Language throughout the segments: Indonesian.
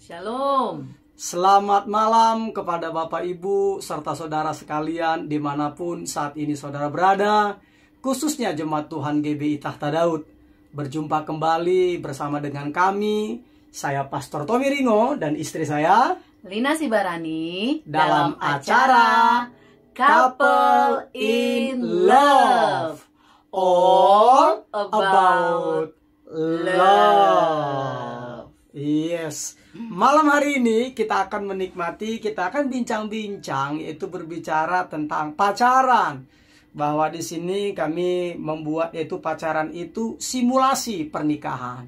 Shalom. Selamat malam kepada Bapak Ibu serta saudara sekalian dimanapun saat ini saudara berada, khususnya Jemaat Tuhan GBI Tahta Daud. Berjumpa kembali bersama dengan kami, saya Pastor Tommy Ringo dan istri saya Lina Sibarani dalam acara Couple in Love, all about love. Yes, malam hari ini kita akan bincang-bincang, yaitu berbicara tentang pacaran. Bahwa di sini kami membuat yaitu pacaran itu simulasi pernikahan.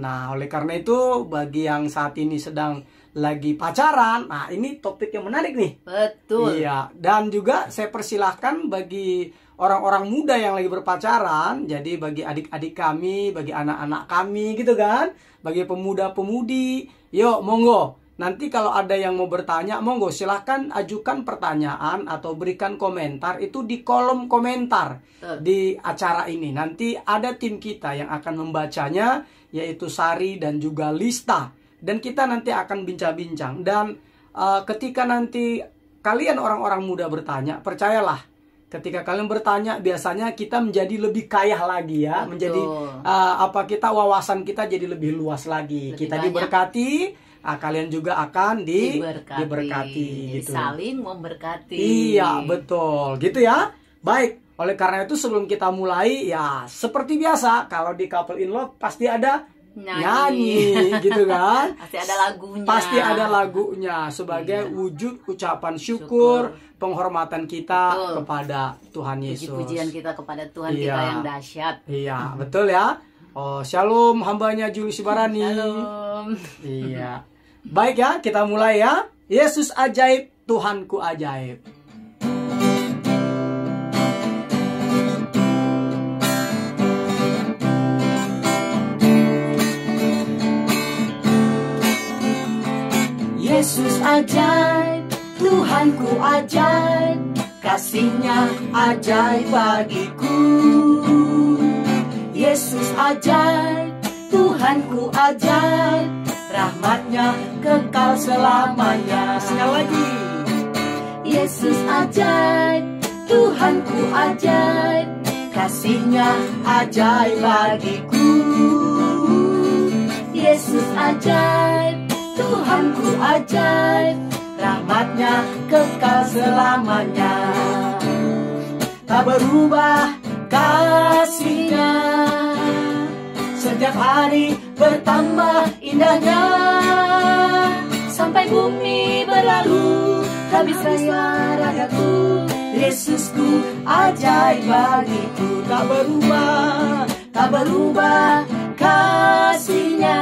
Nah, oleh karena itu bagi yang saat ini sedang lagi pacaran, nah ini topik yang menarik nih. Betul. Iya, dan juga saya persilahkan bagi orang-orang muda yang lagi berpacaran, jadi bagi adik-adik kami, bagi anak-anak kami gitu kan, bagi pemuda-pemudi, yuk monggo. Nanti kalau ada yang mau bertanya, monggo silahkan ajukan pertanyaan atau berikan komentar itu di kolom komentar di acara ini. Nanti ada tim kita yang akan membacanya, yaitu Sari dan juga Lista. Dan kita nanti akan bincang-bincang. Dan ketika nanti kalian orang-orang muda bertanya, percayalah, ketika kalian bertanya, biasanya kita menjadi lebih kaya lagi ya. Betul. Menjadi wawasan kita jadi lebih luas lagi. Lebih kita banyak. Diberkati, kalian juga akan diberkati gitu. Saling memberkati. Iya, betul. Gitu ya. Baik, oleh karena itu sebelum kita mulai, ya seperti biasa, kalau di Couple in Love pasti ada nyanyi gitu kan. Pasti ada lagunya. Pasti ada lagunya sebagai wujud ucapan syukur, penghormatan kita kepada Tuhan Yesus. Puji-pujian kita kepada Tuhan kita yang dahsyat. Iya, betul ya. Oh, shalom hambanya Juli Sibarani. Shalom. Iya. Baik ya, kita mulai ya. Yesus ajaib, Tuhanku ajaib. Yesus ajaib, Tuhanku ajaib, kasih-Nya ajaib bagiku. Yesus ajaib, Tuhanku ajaib, rahmat-Nya kekal selamanya. Sekali lagi. Yesus ajaib, Tuhanku ajaib, kasih-Nya ajaib bagiku. Yesus ajaib, Tuhanku ajaib, rahmat-Nya kekal selamanya. Tak berubah kasih-Nya, setiap hari bertambah indahnya. Sampai bumi berlalu, habislah ragaku, Yesusku ajaib bagiku. Tak berubah kasih-Nya,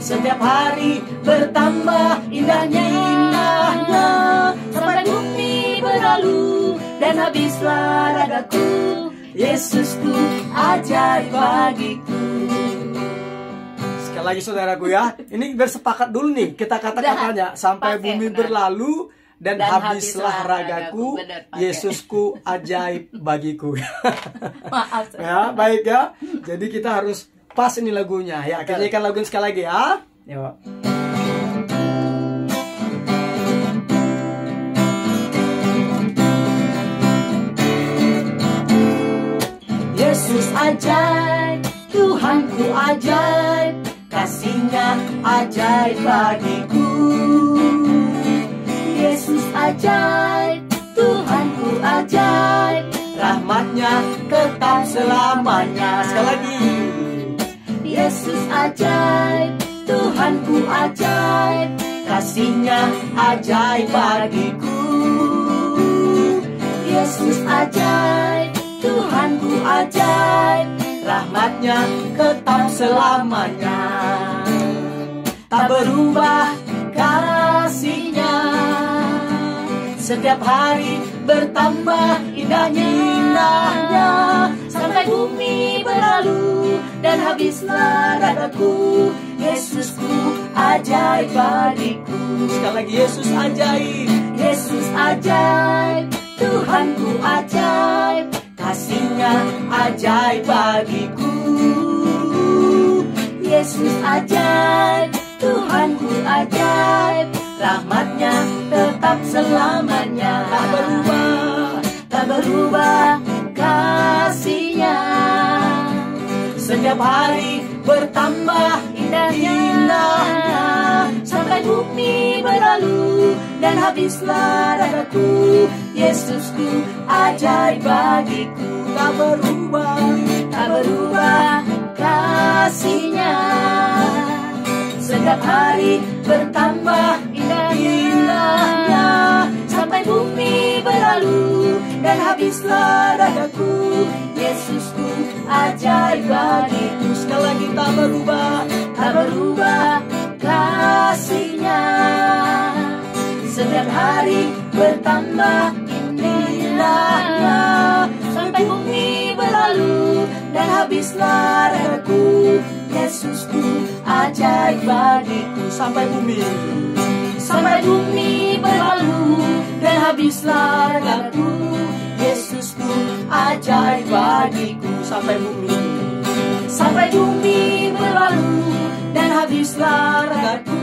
setiap hari bertambah indahnya. Sampai bumi berlalu dan habislah ragaku, Yesusku ajaib bagiku. Sekali lagi saudaraku ya. Ini bersepakat dulu nih kita kata-katanya. Sampai bumi berlalu dan habislah ragaku, Yesusku ajaib bagiku. Maaf. Ya, baik ya. Jadi kita harus pas ini lagunya. Ya, kita nyanyikan lagunya sekali lagi ya. Yuk. Yesus ajaib, Tuhanku ajaib, kasih-Nya ajaib bagiku. Yesus ajaib, Tuhanku ajaib, rahmat-Nya kekal selamanya. Sekali lagi. Yesus ajaib, Tuhanku ajaib, kasih-Nya ajaib bagiku. Yesus ajaib, Tuhanku ajaib, rahmat-Nya kekal selamanya. Tak berubah kasih-Nya, setiap hari bertambah indahnya. Sampai bumi berlalu dan habislah ragaku, Yesusku ajaib bagiku. Sekali lagi, Yesus ajaib. Yesus ajaib, Tuhanku ajaib, kasih-Nya ajaib bagiku. Yesus ajaib, Tuhanku ajaib, rahmatnya tetap selamanya. Tak berubah, tak berubah kasihnya. Setiap hari bertambah indahnya, sampai bumi berlalu dan habislah ragaku. Yesusku ajaib bagiku. tak berubah, Tak berubah kasihnya. Setiap hari bertambah indahnya, sampai bumi berlalu dan habislah ragaku. Yesusku ajaib bagiku. sekali lagi tak berubah, Tak berubah kasihnya. Setiap hari bertambah indahnya, sampai bumi berlalu dan habislah ragaku. Yesusku ajaib bagiku. sampai bumi. Sampai bumi berlalu dan habislah ragaku. Yesusku ajaib bagiku. Sampai bumi. Sampai bumi berlalu dan habislah ragaku.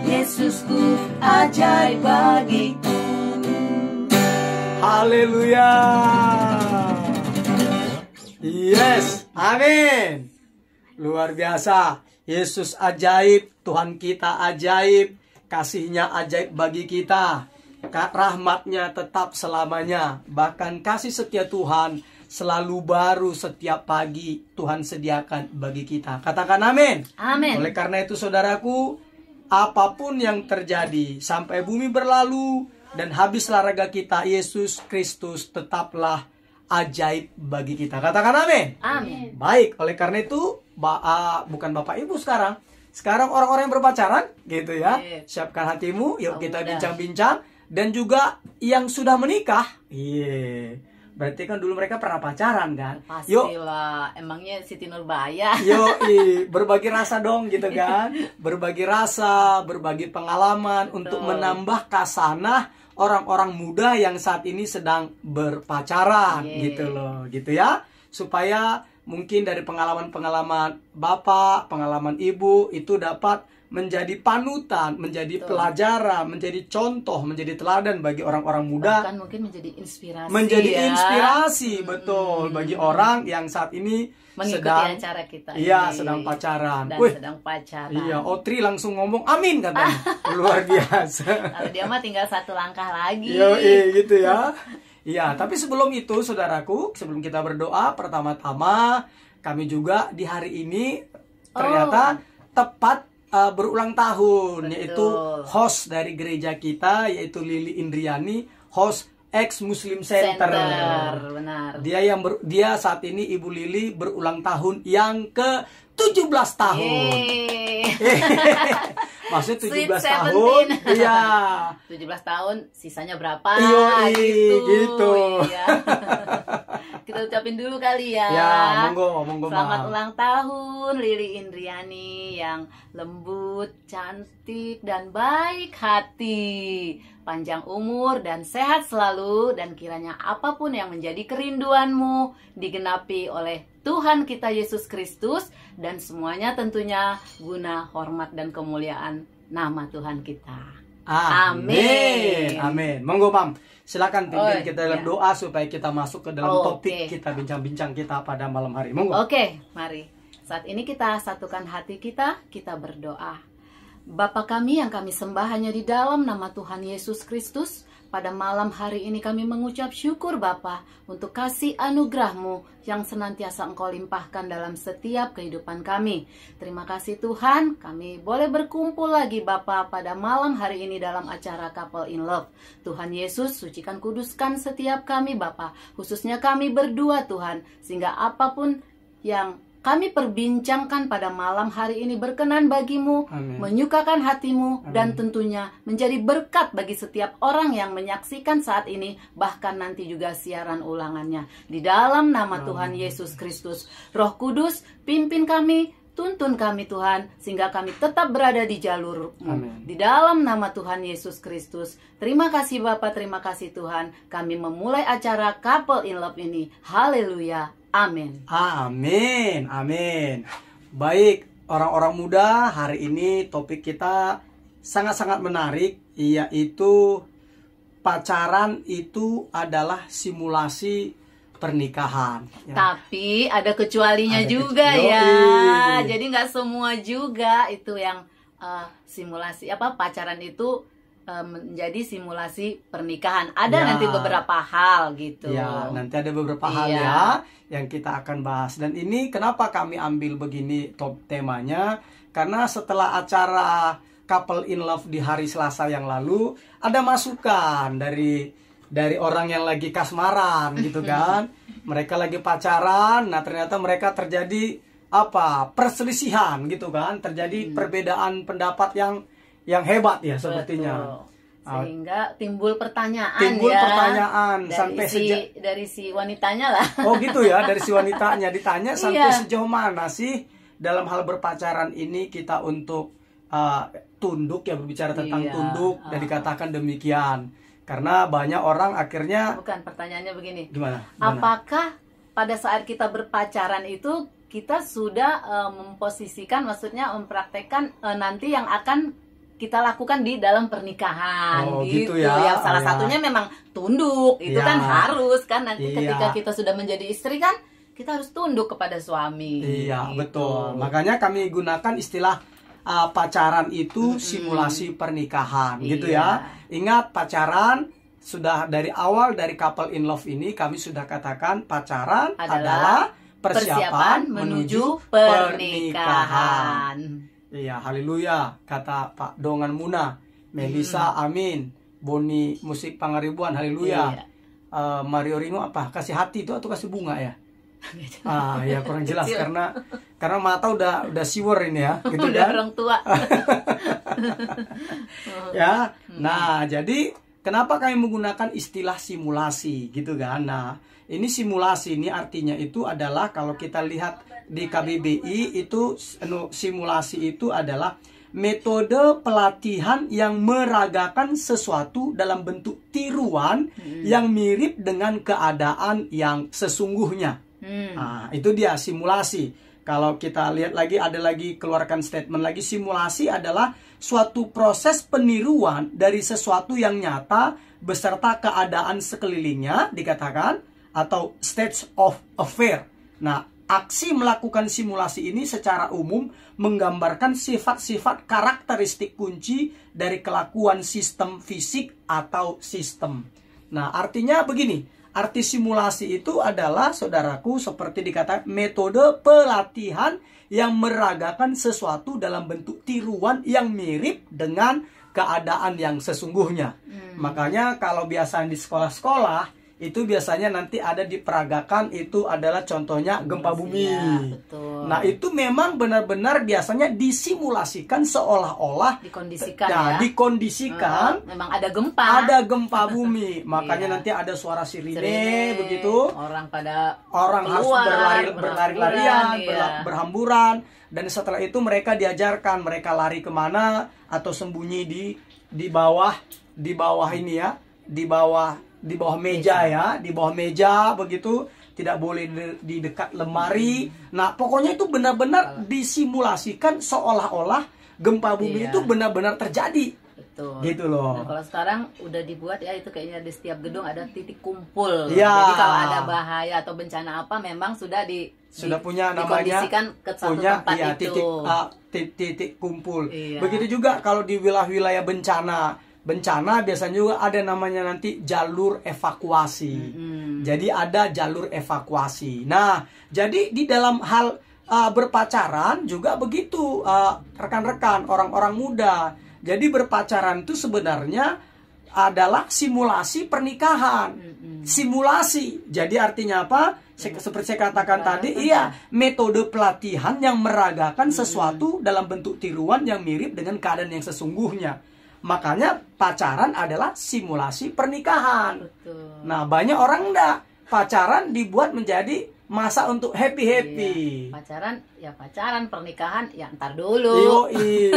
Yesusku ajaib bagiku. Haleluya. Yes, amin. Luar biasa. Yesus ajaib, Tuhan kita ajaib, kasihnya ajaib bagi kita. Rahmatnya tetap selamanya. Bahkan kasih setia Tuhan selalu baru setiap pagi Tuhan sediakan bagi kita. Katakan amin. Amin. Oleh karena itu saudaraku, apapun yang terjadi, sampai bumi berlalu dan habislah raga kita, Yesus Kristus tetaplah ajaib bagi kita. Katakan amin. Amin. Baik, oleh karena itu bukan Bapak Ibu sekarang. Sekarang orang-orang yang berpacaran gitu ya. Siapkan hatimu, yuk kita Udah. bincang-bincang. Dan juga yang sudah menikah. Iya. Berarti kan dulu mereka pernah pacaran kan. Yuk, Pastilah. Emangnya Siti Nurbaya. yuk berbagi rasa dong gitu kan. Berbagi rasa, berbagi pengalaman untuk menambah kasanah orang-orang muda yang saat ini sedang berpacaran gitu loh, gitu ya. Supaya mungkin dari pengalaman-pengalaman Bapak, pengalaman Ibu itu dapat menjadi panutan, menjadi pelajaran, menjadi contoh, menjadi teladan bagi orang-orang muda. Bahkan mungkin menjadi inspirasi. Menjadi ya. inspirasi, betul, bagi orang yang saat ini Mengikuti sedang acara kita iya, ini. sedang pacaran. Dan Wih, sedang pacaran. iya, Otri langsung ngomong amin katanya. Luar biasa. Kalau dia mah tinggal satu langkah lagi. Gitu ya. Iya, tapi sebelum itu saudaraku, sebelum kita berdoa, pertama-tama kami juga di hari ini ternyata tepat berulang tahun. Betul. Yaitu host dari gereja kita, yaitu Lili Indriani, host ex Muslim Center. Benar. Dia saat ini Ibu Lili berulang tahun yang ke 17 tahun. Maksudnya 17 Sweet tahun. 17. Iya. 17 tahun, sisanya berapa? Gitu. Iya. Kita ucapin dulu kali ya. Ya, monggo Selamat Mam. ulang tahun Lili Indriani yang lembut, cantik, dan baik hati. Panjang umur dan sehat selalu, dan kiranya apapun yang menjadi kerinduanmu digenapi oleh Tuhan kita Yesus Kristus, dan semuanya tentunya guna hormat dan kemuliaan nama Tuhan kita. Amin. Amin. Monggo Mam. Silakan pimpin kita dalam iya. doa supaya kita masuk ke dalam topik Oke. kita bincang-bincang kita pada malam hari. Monggo. Oke, mari. Saat ini kita satukan hati kita berdoa. Bapa kami yang kami sembah hanya di dalam nama Tuhan Yesus Kristus, pada malam hari ini kami mengucap syukur Bapa untuk kasih anugerah-Mu yang senantiasa Engkau limpahkan dalam setiap kehidupan kami. Terima kasih Tuhan, kami boleh berkumpul lagi Bapa pada malam hari ini dalam acara Couple in Love. Tuhan Yesus, sucikan kuduskan setiap kami Bapa, khususnya kami berdua Tuhan, sehingga apapun yang kami perbincangkan pada malam hari ini berkenan bagimu, Amin. menyukakan hatimu, Amin. dan tentunya menjadi berkat bagi setiap orang yang menyaksikan saat ini, bahkan nanti juga siaran ulangannya. Di dalam nama Tuhan Yesus Kristus, Roh Kudus, pimpin kami, tuntun kami Tuhan, sehingga kami tetap berada di jalur-Mu. Amin. Di dalam nama Tuhan Yesus Kristus, terima kasih Bapa, terima kasih Tuhan, kami memulai acara Couple in Love ini. Haleluya. Amin. Amin. Amin. Baik, orang-orang muda, hari ini topik kita sangat-sangat menarik, yaitu pacaran itu adalah simulasi pernikahan. Ya. Tapi ada kecualinya Ada juga kecil. ya. Yoi. Jadi nggak semua juga itu yang simulasi pacaran itu menjadi simulasi pernikahan. Ada Ya. nanti beberapa hal gitu. Ya, nanti ada beberapa hal Iya. ya yang kita akan bahas. Dan ini kenapa kami ambil begini top temanya? Karena setelah acara Couple in Love di hari Selasa yang lalu, ada masukan dari orang yang lagi kasmaran gitu kan. Mereka lagi pacaran, nah ternyata mereka terjadi perselisihan gitu kan. Terjadi perbedaan pendapat yang hebat ya sepertinya. Betul. Sehingga timbul pertanyaan Timbul ya. pertanyaan dari sampai dari si wanitanya lah. Oh gitu ya, dari si wanitanya ditanya sampai Iya. sejauh mana sih dalam hal berpacaran ini kita untuk tunduk ya, berbicara tentang Iya. tunduk dan dikatakan demikian. Karena banyak orang akhirnya Bukan, pertanyaannya begini. gimana? Apakah pada saat kita berpacaran itu kita sudah memposisikan, maksudnya mempraktekkan nanti yang akan kita lakukan di dalam pernikahan Oh, gitu gitu ya. Yang salah Oh, ya. satunya memang tunduk. Itu Iya. kan harus kan nanti Iya. ketika kita sudah menjadi istri kan kita harus tunduk kepada suami. Iya, gitu. betul. Makanya kami gunakan istilah pacaran itu simulasi pernikahan gitu ya. Iya. Ingat, pacaran sudah dari awal dari Couple in Love ini kami sudah katakan pacaran adalah persiapan menuju pernikahan. Iya, haleluya, kata Pak Dongan Muna, Melisa, amin, Boni Musik Pangaribuan, haleluya. Iya. Mario Rino kasih hati itu atau kasih bunga ya? Ya kurang jelas Kecil. karena mata udah siwer ini ya, gitu Udah kan? orang tua. Ya, nah jadi kenapa kami menggunakan istilah simulasi gitu kan? Nah, ini simulasi ini artinya itu adalah kalau kita lihat di KBBI itu simulasi itu adalah metode pelatihan yang meragakan sesuatu dalam bentuk tiruan yang mirip dengan keadaan yang sesungguhnya. Nah, itu dia simulasi. Kalau kita lihat lagi, ada lagi keluarkan statement lagi, simulasi adalah suatu proses peniruan dari sesuatu yang nyata beserta keadaan sekelilingnya, dikatakan, atau state of affair. Nah, aksi melakukan simulasi ini secara umum menggambarkan sifat-sifat karakteristik kunci dari kelakuan sistem fisik atau sistem. Nah, artinya begini, arti simulasi itu adalah, saudaraku, seperti dikatakan metode pelatihan yang meragakan sesuatu dalam bentuk tiruan yang mirip dengan keadaan yang sesungguhnya. Makanya kalau biasanya di sekolah-sekolah itu biasanya nanti ada diperagakan, itu adalah contohnya gempa bumi. Ya, betul. Nah, itu memang benar-benar biasanya disimulasikan seolah-olah Dikondisikan ya. dikondisikan Memang ada gempa. ada gempa bumi. Makanya Iya. nanti ada suara sirine, Sirine, begitu. Orang pada Harus keluar, berlari-larian, iya. berhamburan, dan setelah itu mereka diajarkan mereka lari kemana atau sembunyi di bawah ini ya, di bawah meja ya, di bawah meja begitu, tidak boleh di dekat lemari. Nah, pokoknya itu benar-benar disimulasikan seolah-olah gempa bumi Iya. itu benar-benar terjadi. Betul. Gitu loh. Nah, kalau sekarang udah dibuat ya, itu kayaknya di setiap gedung ada titik kumpul. Iya. Jadi kalau ada bahaya atau bencana apa memang sudah Punya namanya, dikondisikan ke satu punya tempat iya, itu. titik kumpul. Iya. Begitu juga kalau di wilayah-wilayah bencana biasanya juga ada namanya nanti jalur evakuasi. Jadi ada jalur evakuasi. Nah, jadi di dalam hal berpacaran juga begitu, rekan-rekan, orang-orang muda. Jadi berpacaran itu sebenarnya adalah simulasi pernikahan. Simulasi. Jadi artinya apa? Seperti saya katakan tadi, iya, metode pelatihan yang meragakan sesuatu dalam bentuk tiruan yang mirip dengan keadaan yang sesungguhnya. Makanya pacaran adalah simulasi pernikahan. Betul. Nah, banyak orang enggak. Pacaran dibuat menjadi masa untuk happy-happy. Iya. Pacaran, pernikahan ya ntar dulu. Yoi.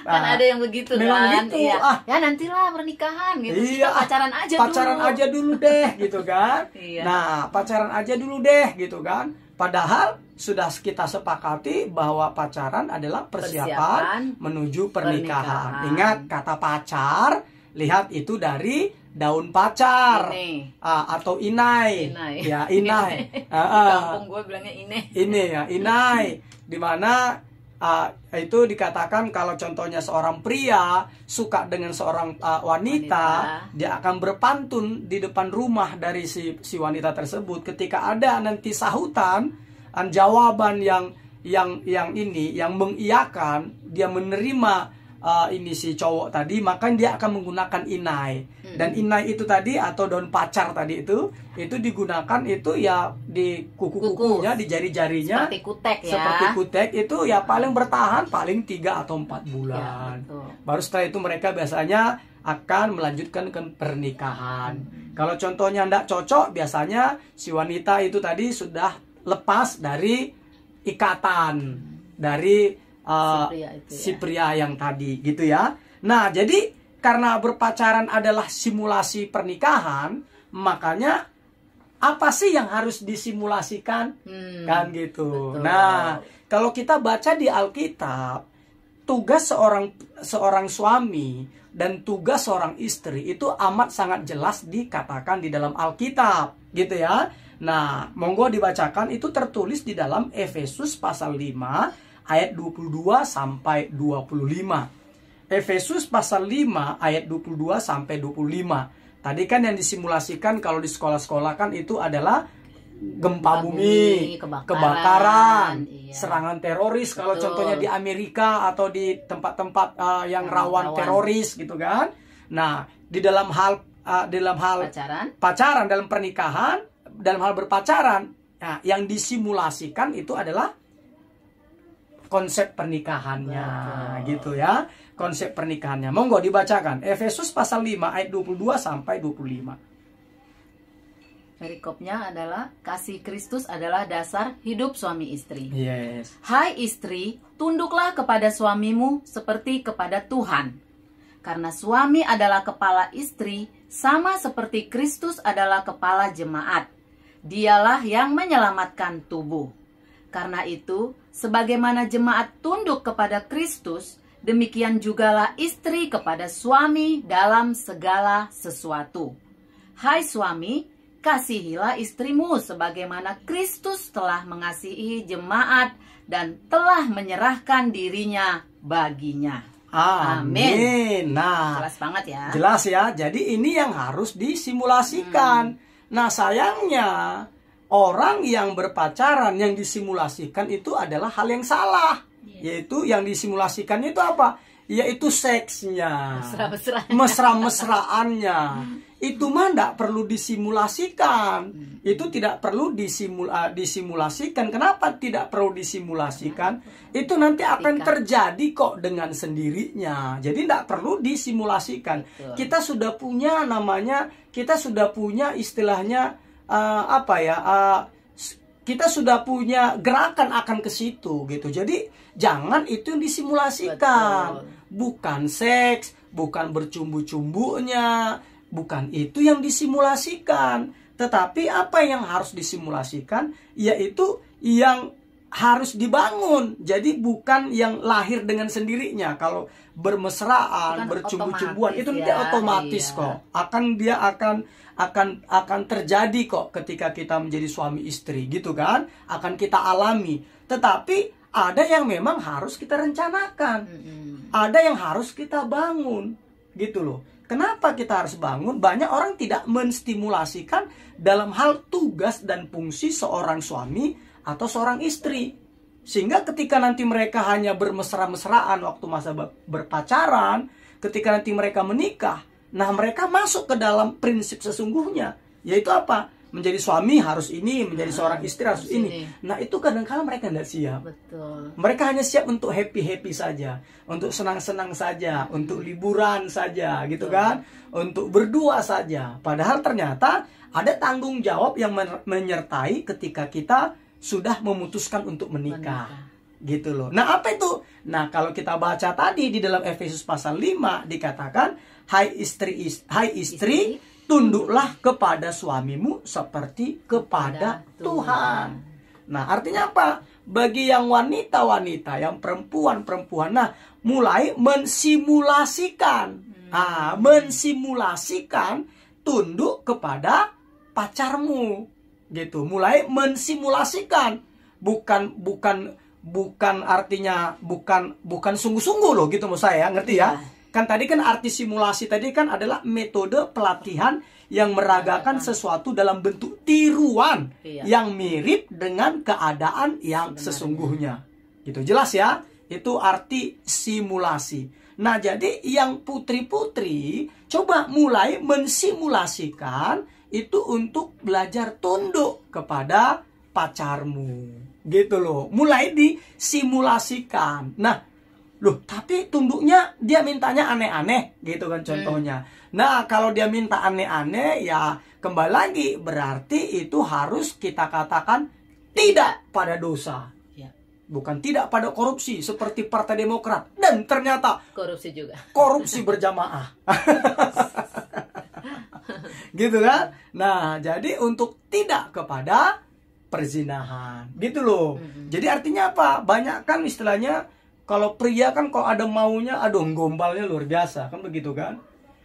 Kan Nah, ada yang begitu memang kan. gitu. Iya. Ya nantilah pernikahan gitu. Iya, Kita pacaran aja pacaran dulu. aja dulu deh gitu kan. Iya. Nah, pacaran aja dulu deh gitu kan. Padahal sudah kita sepakati bahwa pacaran adalah persiapan menuju pernikahan. Ingat kata pacar, lihat itu dari daun pacar atau inai. Ya, inai. Di kampung gue bilangnya Ini ya, inai. Dimana itu dikatakan kalau contohnya seorang pria suka dengan seorang wanita, dia akan berpantun di depan rumah dari si wanita tersebut. Ketika ada nanti sahutan, jawaban yang mengiyakan, dia menerima ini si cowok tadi, maka dia akan menggunakan inai. Dan inai itu tadi atau daun pacar tadi itu digunakan itu ya di kuku-kukunya, di jari-jarinya, seperti kutek ya. Seperti kutek itu ya paling bertahan paling 3 atau 4 bulan. Ya, baru setelah itu mereka biasanya akan melanjutkan ke pernikahan. Kalau contohnya tidak cocok, biasanya si wanita itu tadi sudah lepas dari ikatan dari si pria yang tadi gitu ya. Nah, jadi karena berpacaran adalah simulasi pernikahan, makanya apa sih yang harus disimulasikan? Kan gitu. Betul. Nah, kalau kita baca di Alkitab, tugas seorang suami dan tugas seorang istri itu amat sangat jelas dikatakan di dalam Alkitab, gitu ya. Nah, monggo dibacakan, itu tertulis di dalam Efesus pasal 5 ayat 22 sampai 25. Efesus pasal 5 ayat 22 sampai 25. Tadi kan yang disimulasikan kalau di sekolah-sekolah kan itu adalah gempa bumi, kebakaran, serangan teroris. Betul. Kalau contohnya di Amerika atau di tempat-tempat yang rawan teroris gitu kan. Nah, di dalam hal pacaran, dalam pernikahan, dalam hal berpacaran, nah, yang disimulasikan itu adalah konsep pernikahannya. Gitu ya. Konsep pernikahannya. Monggo dibacakan. Efesus pasal 5 ayat 22 sampai 25. Perikopnya adalah kasih Kristus adalah dasar hidup suami istri. Yes. Hai istri, tunduklah kepada suamimu seperti kepada Tuhan. Karena suami adalah kepala istri, sama seperti Kristus adalah kepala jemaat. Dialah yang menyelamatkan tubuh. Karena itu, sebagaimana jemaat tunduk kepada Kristus, demikian jugalah istri kepada suami dalam segala sesuatu. Hai suami, kasihilah istrimu sebagaimana Kristus telah mengasihi jemaat dan telah menyerahkan dirinya baginya. Amin. Nah, jelas banget ya. Jelas ya. Jadi ini yang harus disimulasikan. Nah, sayangnya orang yang berpacaran yang disimulasikan itu adalah hal yang salah. Yaitu yang disimulasikan itu apa? Yaitu seksnya. Mesra-mesraannya. Itu mah tidak perlu disimulasikan. Itu tidak perlu disimulasikan. Kenapa tidak perlu disimulasikan? Itu nanti akan terjadi kok dengan sendirinya. Jadi tidak perlu disimulasikan. Kita sudah punya namanya, kita sudah punya istilahnya kita sudah punya gerakan akan ke situ gitu. Jadi jangan itu yang disimulasikan. Bukan seks, bukan bercumbu-cumbunya, bukan itu yang disimulasikan. Tetapi apa yang harus disimulasikan? Yaitu yang harus dibangun. Jadi bukan yang lahir dengan sendirinya. Kalau bermesraan, bercumbu-cumbuan itu nanti otomatis kok. Akan terjadi kok ketika kita menjadi suami istri gitu kan. Akan kita alami. Tetapi ada yang memang harus kita rencanakan. Ada yang harus kita bangun gitu loh. Kenapa kita harus bangun? Banyak orang tidak menstimulasikan dalam hal tugas dan fungsi seorang suami atau seorang istri. Sehingga ketika nanti mereka hanya bermesra-mesraan waktu masa berpacaran, ketika nanti mereka menikah, nah mereka masuk ke dalam prinsip sesungguhnya. Yaitu apa? Menjadi suami harus ini, menjadi seorang istri harus ini. Nah itu kadang-kadang mereka tidak siap. Betul. Mereka hanya siap untuk happy-happy saja, untuk senang-senang saja, untuk liburan saja, gitu kan? Untuk berdua saja. Padahal ternyata ada tanggung jawab yang menyertai ketika kita sudah memutuskan untuk menikah. Gitu loh. Nah apa itu? Nah kalau kita baca tadi di dalam Efesus pasal 5 dikatakan, hai istri, tunduklah kepada suamimu seperti kepada Tuhan. Nah, artinya apa? Bagi yang wanita-wanita, yang perempuan-perempuan, nah, mulai mensimulasikan. Mensimulasikan tunduk kepada pacarmu. Gitu. Mulai mensimulasikan. Bukan artinya bukan sungguh-sungguh loh, gitu mau saya, ngerti ya? Kan tadi kan arti simulasi tadi kan adalah metode pelatihan yang meragakan sesuatu dalam bentuk tiruan yang mirip dengan keadaan yang sesungguhnya. Gitu, jelas ya? Itu arti simulasi. Nah, jadi yang putri-putri coba mulai mensimulasikan itu untuk belajar tunduk kepada pacarmu. Gitu loh. Mulai disimulasikan. Nah, loh, tapi tunduknya dia mintanya aneh-aneh, gitu kan contohnya. Nah, kalau dia minta aneh-aneh, ya kembali lagi, berarti itu harus kita katakan tidak pada dosa. Bukan tidak pada korupsi, seperti Partai Demokrat. Dan ternyata korupsi juga. Korupsi berjamaah. Gitu kan? Nah, jadi untuk tidak kepada perzinahan. Gitu loh. Jadi artinya apa? Banyak kan istilahnya, kalau pria kan kalau ada maunya, aduh gombalnya luar biasa. Kan begitu kan?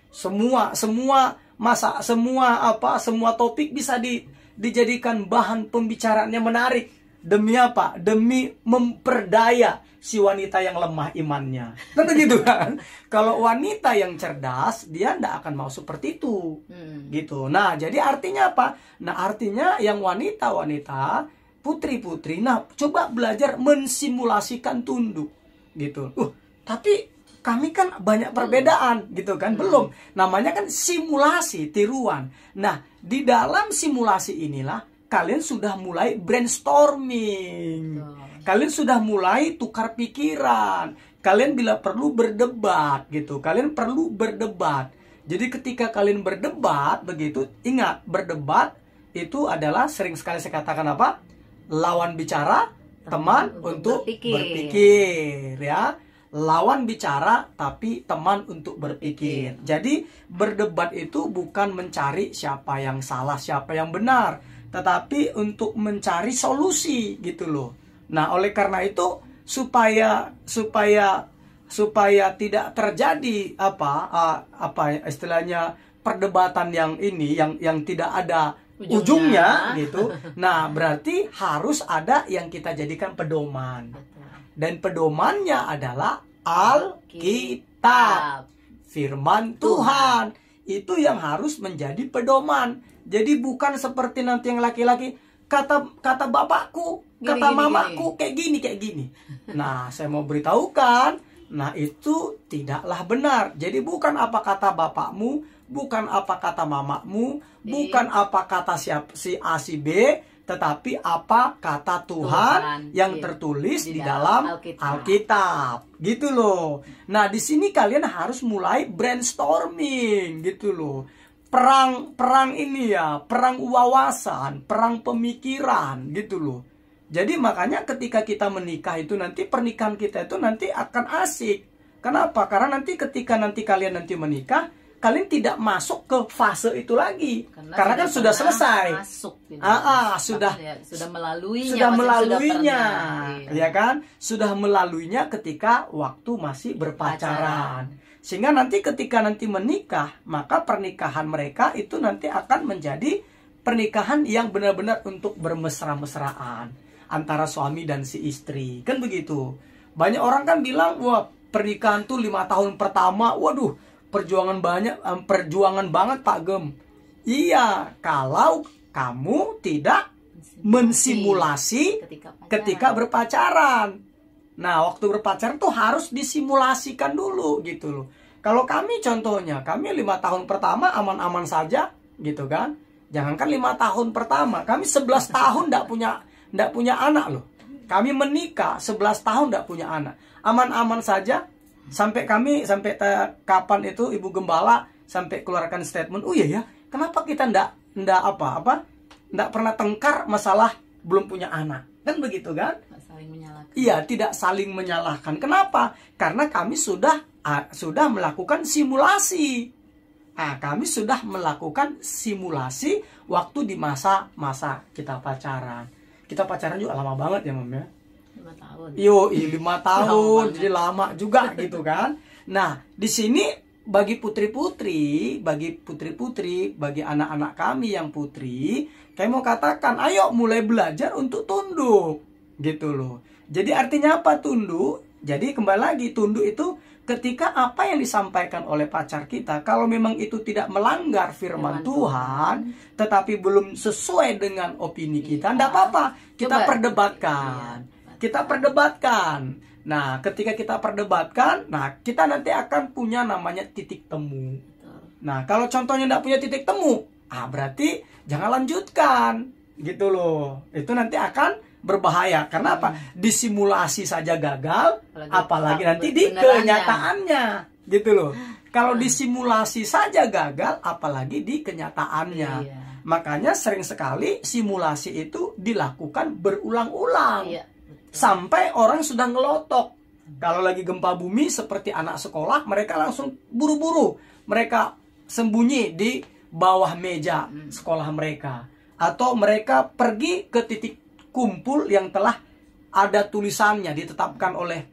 Semua topik bisa dijadikan bahan pembicaraan yang menarik. Demi apa? Demi memperdaya si wanita yang lemah imannya. Kan begitu kan? Kalau wanita yang cerdas, dia tidak akan mau seperti itu. Gitu. Nah, jadi artinya apa? Nah, artinya yang wanita-wanita, putri-putri, nah coba belajar mensimulasikan tunduk. Gitu. Tapi kami kan banyak perbedaan, gitu kan? Belum. Namanya kan simulasi, tiruan. Nah, di dalam simulasi inilah kalian sudah mulai brainstorming. Kalian sudah mulai tukar pikiran. Kalian bila perlu berdebat, gitu. Kalian perlu berdebat. Jadi ketika kalian berdebat, begitu, ingat, berdebat itu adalah sering sekali saya katakan apa? Lawan bicara, teman untuk berpikir, ya. Lawan bicara tapi teman untuk berpikir. Jadi berdebat itu bukan mencari siapa yang salah, siapa yang benar, tetapi untuk mencari solusi, gitu loh. Nah, oleh karena itu supaya tidak terjadi istilahnya perdebatan yang tidak ada ujungnya gitu. Nah, berarti harus ada yang kita jadikan pedoman. Dan pedomannya adalah Alkitab, firman Tuhan. Itu yang harus menjadi pedoman. Jadi bukan seperti nanti yang laki-laki, kata bapakku, kata mamaku, kayak gini. Nah, saya mau beritahukan, nah itu tidaklah benar. Jadi bukan apa kata bapakmu, bukan apa kata mamamu, bukan apa kata si A si B, tetapi apa kata Tuhan yang tertulis di dalam Alkitab. Gitu loh. Nah, di sini kalian harus mulai brainstorming, gitu loh. Perang ini ya, perang wawasan, perang pemikiran, gitu loh. Jadi makanya ketika kita menikah itu nanti, pernikahan kita itu nanti akan asik. Kenapa? Karena nanti ketika kalian menikah, kalian tidak masuk ke fase itu lagi. Karena kan sudah selesai. Masuk, gitu. Sudah melaluinya. Ya kan? Sudah melaluinya ketika waktu masih berpacaran. Sehingga nanti ketika menikah, maka pernikahan mereka itu nanti akan menjadi pernikahan yang benar-benar untuk bermesra-mesraan antara suami dan si istri. Kan begitu. Banyak orang kan bilang, wah pernikahan tuh 5 tahun pertama, waduh perjuangan banget Pak Gem. Iya, kalau kamu tidak mensimulasi ketika berpacaran. Nah, waktu berpacaran tuh harus disimulasikan dulu, gitu loh. Kalau kami contohnya, kami 5 tahun pertama aman-aman saja, gitu kan. Jangankan 5 tahun pertama, kami 11 tahun nggak punya anak loh. Kami menikah 11 tahun nggak punya anak. Aman-aman saja. Sampai kapan itu Ibu Gembala sampai keluarkan statement, oh iya ya, kenapa kita nggak pernah tengkar masalah belum punya anak. Kan begitu kan? Iya, tidak saling menyalahkan. Kenapa? Karena kami sudah melakukan simulasi. Kami sudah melakukan simulasi waktu di masa kita pacaran. kita pacaran juga lama banget ya Mam ya. 5 tahun. 5 tahun, Lama jadi lama juga gitu kan. Nah, di sini bagi putri-putri, bagi anak-anak kami yang putri, kayak mau katakan, ayo mulai belajar untuk tunduk, gitu loh. Jadi artinya apa tunduk? Jadi kembali lagi, tunduk itu ketika apa yang disampaikan oleh pacar kita, kalau memang itu tidak melanggar firman Tuhan, tetapi belum sesuai dengan opini kita, enggak apa-apa, kita perdebatkan. Kita perdebatkan. Nah, ketika kita perdebatkan, nah kita nanti akan punya namanya titik temu. Nah, kalau contohnya enggak punya titik temu, berarti jangan lanjutkan, gitu loh. Itu nanti akan berbahaya. Karena apa? Disimulasi saja gagal, apalagi nanti di kenyataannya, gitu loh. Kalau disimulasi saja gagal, apalagi di kenyataannya. Makanya sering sekali simulasi itu dilakukan berulang-ulang. Sampai orang sudah ngelotok. Kalau lagi gempa bumi seperti anak sekolah, mereka langsung buru-buru. Mereka sembunyi di bawah meja sekolah mereka. Atau mereka pergi ke titik kumpul yang telah ada tulisannya ditetapkan oleh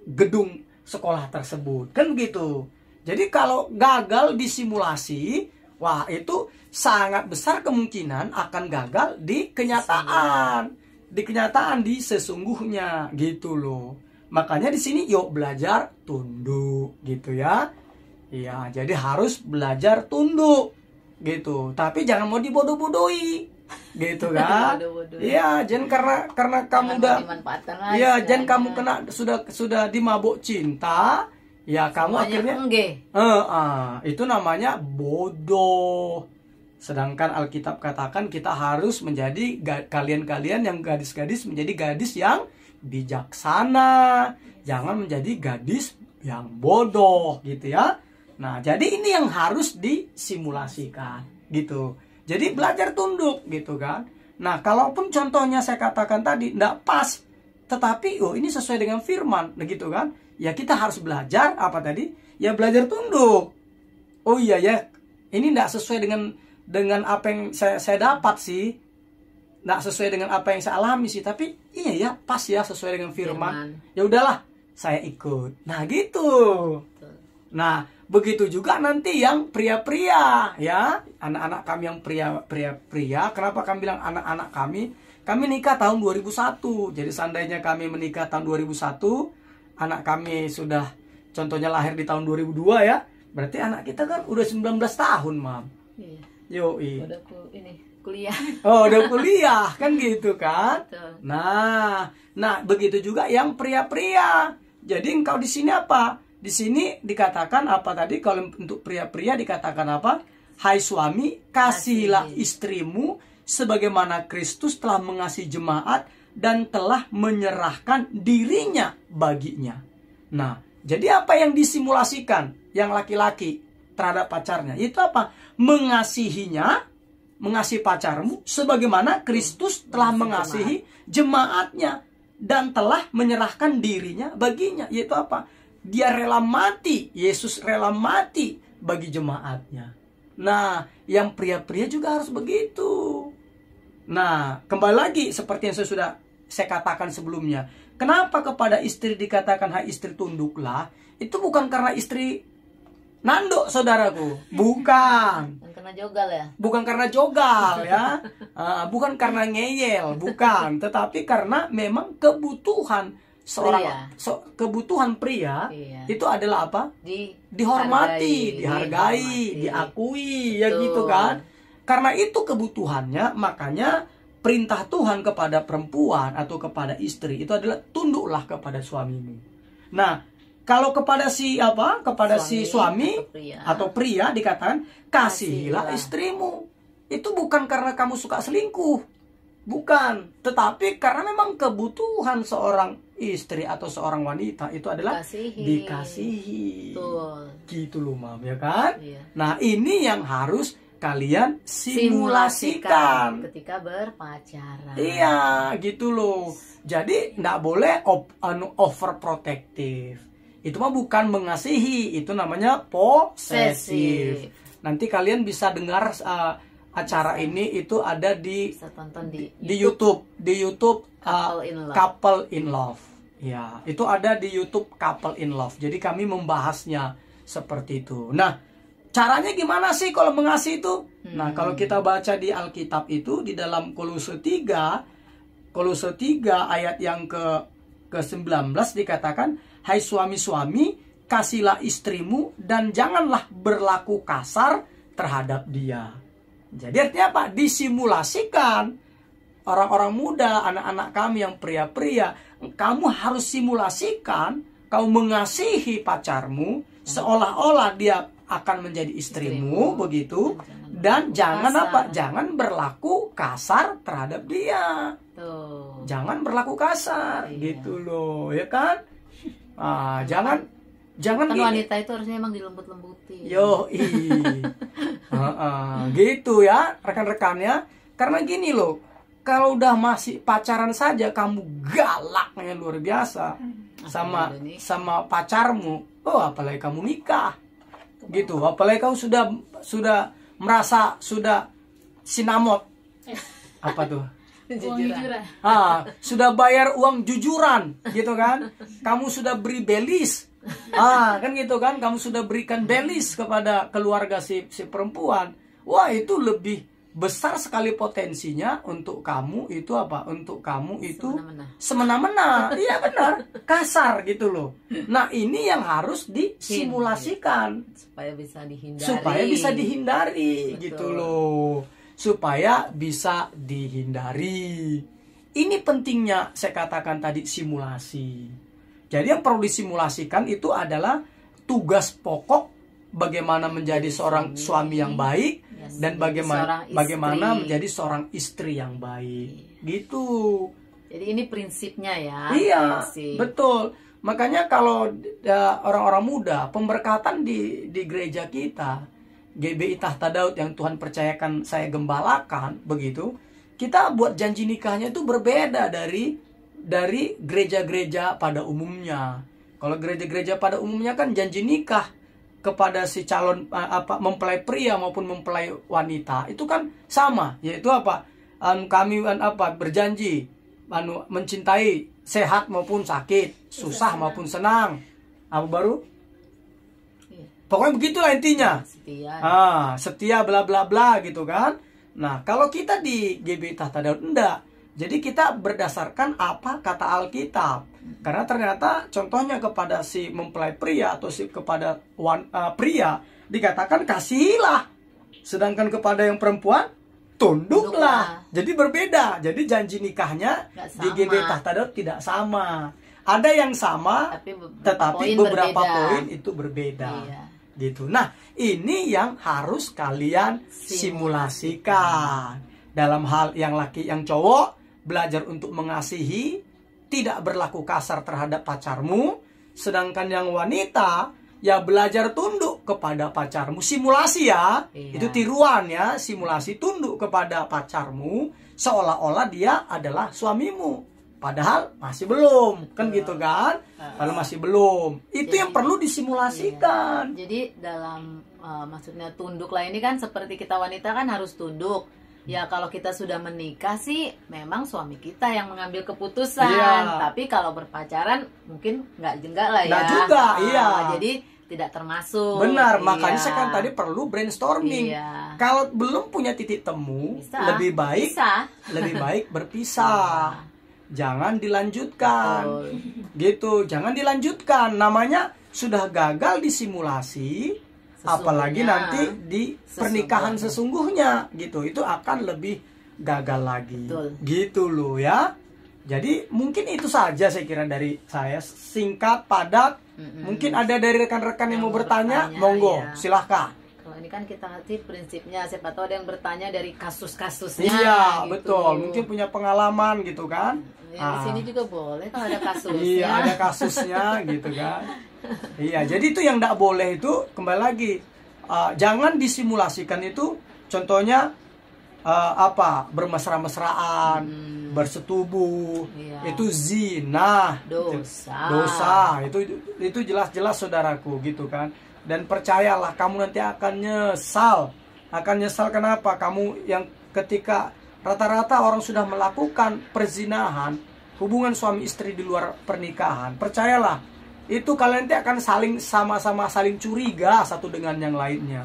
gedung sekolah tersebut. Kan gitu. Jadi kalau gagal di simulasi, wah itu sangat besar kemungkinan akan gagal di kenyataan. Di kenyataan, di sesungguhnya, gitu loh. Makanya di sini yuk belajar tunduk, gitu ya. Iya, jadi harus belajar tunduk, gitu. Tapi jangan mau dibodoh-bodohi, gitu kan? Iya, jangan karena kamu udah, iya, jangan kamu kena sudah dimabuk cinta, ya kamu akhirnya, itu namanya bodoh. Sedangkan Alkitab katakan kita harus menjadi kalian-kalian yang gadis-gadis menjadi gadis yang bijaksana, jangan menjadi gadis yang bodoh, gitu ya. Nah, jadi ini yang harus disimulasikan, gitu. Jadi belajar tunduk, gitu kan. Nah, kalaupun contohnya saya katakan tadi enggak pas, tetapi ini sesuai dengan firman, gitu kan. Ya kita harus belajar apa tadi? Ya belajar tunduk. Oh iya ya, ini enggak sesuai dengan apa yang saya dapat sih, nggak sesuai dengan apa yang saya alami sih, tapi iya ya pas ya sesuai dengan firman. Ya udahlah saya ikut. Nah gitu. Nah begitu juga nanti yang pria-pria ya, anak-anak kami yang pria. Kenapa kami bilang anak-anak kami? Kami nikah tahun 2001. Jadi seandainya kami menikah tahun 2001, anak kami sudah contohnya lahir di tahun 2002 ya, berarti anak kita kan udah 19 tahun, Mam. Iya. Yoi. Udah kuliah. Oh, udah kuliah kan gitu kan? Betul. Nah, begitu juga yang pria-pria. Jadi engkau di sini apa? Di sini dikatakan apa tadi? Kalau untuk pria-pria dikatakan apa? Hai suami, kasihilah istrimu sebagaimana Kristus telah mengasihi jemaat dan telah menyerahkan dirinya baginya. Nah, jadi apa yang disimulasikan yang laki-laki terhadap pacarnya? Itu apa? Mengasihinya, mengasihi pacarmu sebagaimana Kristus telah mengasihi jemaatnya dan telah menyerahkan dirinya baginya. Yaitu apa? Dia rela mati, Yesus rela mati bagi jemaatnya. Nah, yang pria-pria juga harus begitu. Nah, kembali lagi seperti yang saya katakan sebelumnya. Kenapa kepada istri dikatakan hai istri tunduklah? Itu bukan karena istri nanduk, saudaraku. Bukan. Karena jogal ya? Bukan karena jogal ya. Bukan karena ngeyel, bukan. Tetapi karena memang kebutuhan seorang kebutuhan pria itu adalah apa? Dihormati, dihargai, diakui, ya gitu kan. Karena itu kebutuhannya, makanya perintah Tuhan kepada perempuan atau kepada istri itu adalah tunduklah kepada suamimu. Nah, kalau kepada si suami atau pria dikatakan kasihilah istrimu. Itu bukan karena kamu suka selingkuh. Bukan, tetapi karena memang kebutuhan seorang istri atau seorang wanita itu adalah dikasihi. Betul. Gitu loh, Mam, ya kan? Iya. Nah, ini yang harus kalian simulasikan ketika berpacaran. Iya, gitu loh. Jadi enggak boleh overprotective. Itu mah bukan mengasihi, itu namanya posesif. Nanti kalian bisa dengar acara ini itu ada di Bisa tonton di YouTube, Couple in Love. Couple in Love. Ya, itu ada di YouTube Couple in Love. Jadi kami membahasnya seperti itu. Nah, caranya gimana sih kalau mengasihi itu? Nah, kalau kita baca di Alkitab itu di dalam Kolose 3 ayat yang ke-19 dikatakan, "Hai suami-suami, kasihilah istrimu dan janganlah berlaku kasar terhadap dia." Jadi artinya apa? Disimulasikan. Orang-orang muda, anak-anak kami yang pria-pria, kamu harus simulasikan, kamu mengasihi pacarmu seolah-olah dia akan menjadi istrimu, begitu. Dan jangan apa? Jangan berlaku kasar terhadap dia. Tuh. Jangan berlaku kasar, Iya. gitu loh, ya kan? Jangan Kan gini. wanita itu harusnya emang dilembut-lembutin. Gitu ya rekan-rekannya. Karena gini loh, kalau udah masih pacaran saja kamu galaknya luar biasa sama pacarmu, apalagi kamu nikah, gitu. Apalagi kamu sudah merasa sudah sinamot, apa tuh? Jujuran. Sudah bayar uang jujuran, gitu kan? Kamu sudah beri belis, kan gitu kan? Kamu sudah berikan belis kepada keluarga si perempuan. Wah, itu lebih besar sekali potensinya untuk kamu itu apa? Untuk kamu itu semena-mena. Iya benar, kasar gitu loh. Nah, ini yang harus disimulasikan supaya bisa dihindari. Betul. Gitu loh. Supaya bisa dihindari. Ini pentingnya saya katakan tadi simulasi. Jadi yang perlu disimulasikan itu adalah tugas pokok bagaimana menjadi seorang suami yang baik dan bagaimana menjadi seorang istri yang baik. Gitu. Jadi ini prinsipnya ya. Iya, betul. Makanya kalau orang-orang muda, pemberkatan di gereja kita, GBI Tahta Daud yang Tuhan percayakan saya gembalakan, begitu, kita buat janji nikahnya itu berbeda dari gereja-gereja pada umumnya. Kalau gereja-gereja pada umumnya kan janji nikah kepada si calon mempelai pria maupun mempelai wanita itu kan sama, yaitu apa? Kami berjanji mencintai sehat maupun sakit, susah maupun senang. Apa baru? Pokoknya begitulah intinya. Setia bla bla bla gitu kan. Nah, kalau kita di GBI Tahta Daud enggak. Jadi kita berdasarkan apa kata Alkitab. Karena ternyata contohnya kepada si mempelai pria atau kepada pria dikatakan kasihilah. Sedangkan kepada yang perempuan tunduklah. Jadi berbeda. Jadi janji nikahnya di GBI Tahta Daud tidak sama. Ada yang sama, tetapi beberapa poin itu berbeda. Iya. Gitu. Nah, ini yang harus kalian simulasikan. Dalam hal yang laki yang cowok, belajar untuk mengasihi, tidak berlaku kasar terhadap pacarmu. Sedangkan yang wanita, ya belajar tunduk kepada pacarmu. Simulasi ya, itu tiruan ya. Simulasi tunduk kepada pacarmu, seolah-olah dia adalah suamimu. Padahal masih belum, kan gitu kan? Kalau masih belum, itu yang perlu disimulasikan. Jadi dalam maksudnya tunduk lah ini kan seperti kita wanita kan harus tunduk. Ya kalau kita sudah menikah sih memang suami kita yang mengambil keputusan. Tapi kalau berpacaran mungkin nggak lah ya. Nggak juga, iya. Jadi tidak termasuk. Benar, makanya saya kan tadi perlu brainstorming. Kalau belum punya titik temu, lebih baik berpisah. Jangan dilanjutkan. Gitu, jangan dilanjutkan. Namanya sudah gagal di simulasi, apalagi nanti di pernikahan sesungguhnya gitu. Itu akan lebih gagal lagi. Gitu loh ya. Jadi mungkin itu saja saya kira dari saya, singkat, padat. Mungkin ada dari rekan-rekan yang mau bertanya, monggo, silahkan. Kalau ini kan kita ngerti prinsipnya, siapa tahu ada yang bertanya dari kasus-kasusnya. Iya, gitu. Betul. Mungkin punya pengalaman gitu kan. Di sini juga boleh kalau ada kasusnya. Iya, ada kasusnya gitu kan. Iya, jadi itu yang tidak boleh itu kembali lagi. Jangan disimulasikan itu. Contohnya bermesra-mesraan, bersetubuh, itu zina, dosa. Itu jelas-jelas saudaraku gitu kan. Dan percayalah kamu nanti akan nyesal Akan nyesal kenapa? Kamu yang ketika rata-rata orang sudah melakukan perzinahan, hubungan suami istri di luar pernikahan, percayalah, itu kalian nanti akan sama-sama saling curiga satu dengan yang lainnya.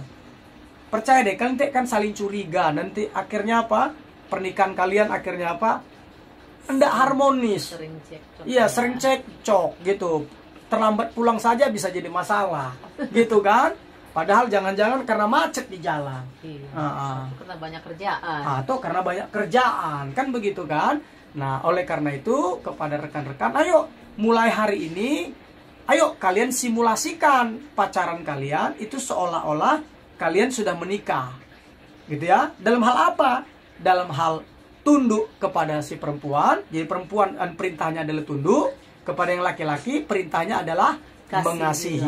Percaya deh, kalian nanti akan saling curiga. Nanti akhirnya apa? Pernikahan kalian akhirnya apa? Enggak harmonis. Sering cekcok. Iya, sering cekcok gitu. Terlambat pulang saja bisa jadi masalah. Gitu kan? Padahal jangan-jangan karena macet di jalan. Iya. Atau karena banyak kerjaan. Atau karena banyak kerjaan. Kan begitu kan? Nah, oleh karena itu kepada rekan-rekan, ayo mulai hari ini, ayo kalian simulasikan pacaran kalian itu seolah-olah kalian sudah menikah. Gitu ya. Dalam hal apa? Dalam hal tunduk kepada si perempuan. Jadi perempuan perintahnya adalah tunduk. Kepada yang laki-laki perintahnya adalah mengasihi.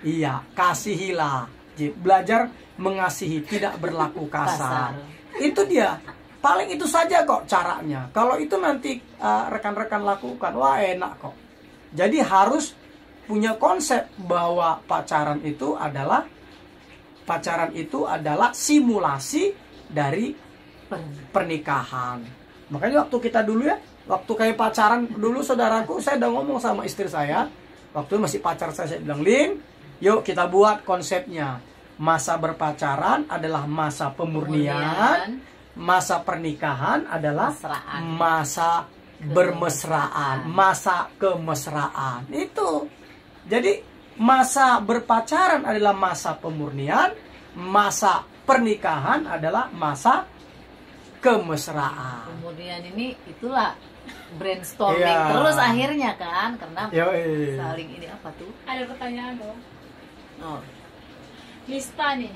Iya, kasihilah. Jadi, belajar mengasihi, tidak berlaku kasar. Itu dia. Paling itu saja kok caranya. Kalau itu nanti rekan-rekan lakukan, wah enak kok. Jadi harus punya konsep bahwa pacaran itu adalah simulasi dari pernikahan. Makanya waktu kita dulu ya, waktu kayak pacaran dulu saudaraku, saya udah ngomong sama istri saya, waktu masih pacar saya bilang, Lin, yuk kita buat konsepnya. Masa berpacaran adalah masa pemurnian. Masa pernikahan adalah masa bermesraan, masa kemesraan. Itu. Jadi masa berpacaran adalah masa pemurnian, masa pernikahan adalah masa kemesraan. Kemudian ini itulah brainstorming terus akhirnya kan, karena saling ini apa tuh? Ada pertanyaan dong. Oh. Lista nih.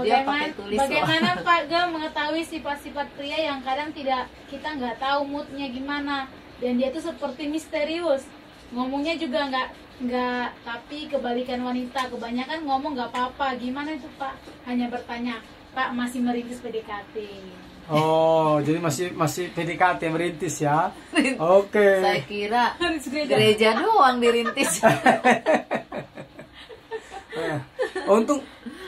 Dia pakai tulis. Bagaimana Pak Gam mengetahui sifat-sifat pria yang kadang kita nggak tahu moodnya gimana, dan dia tuh seperti misterius, ngomongnya juga nggak, tapi kebalikan wanita, kebanyakan ngomong nggak apa-apa. Gimana itu Pak? Hanya bertanya, Pak masih merintis PDKT. Oh, jadi masih PDKT merintis ya? Oke. Saya kira gereja doang dirintis.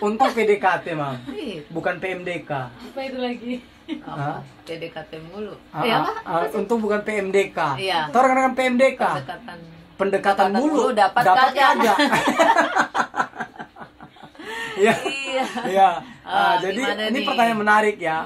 Untung PDKT, Mam. Bukan PMDK. Apa itu lagi? PDKT mulu. Untung bukan PMDK. Iya. Tahu rekan-rekan PMDK? Pendekatan mulu dapat kagak. Iya. Jadi ini pertanyaan menarik ya.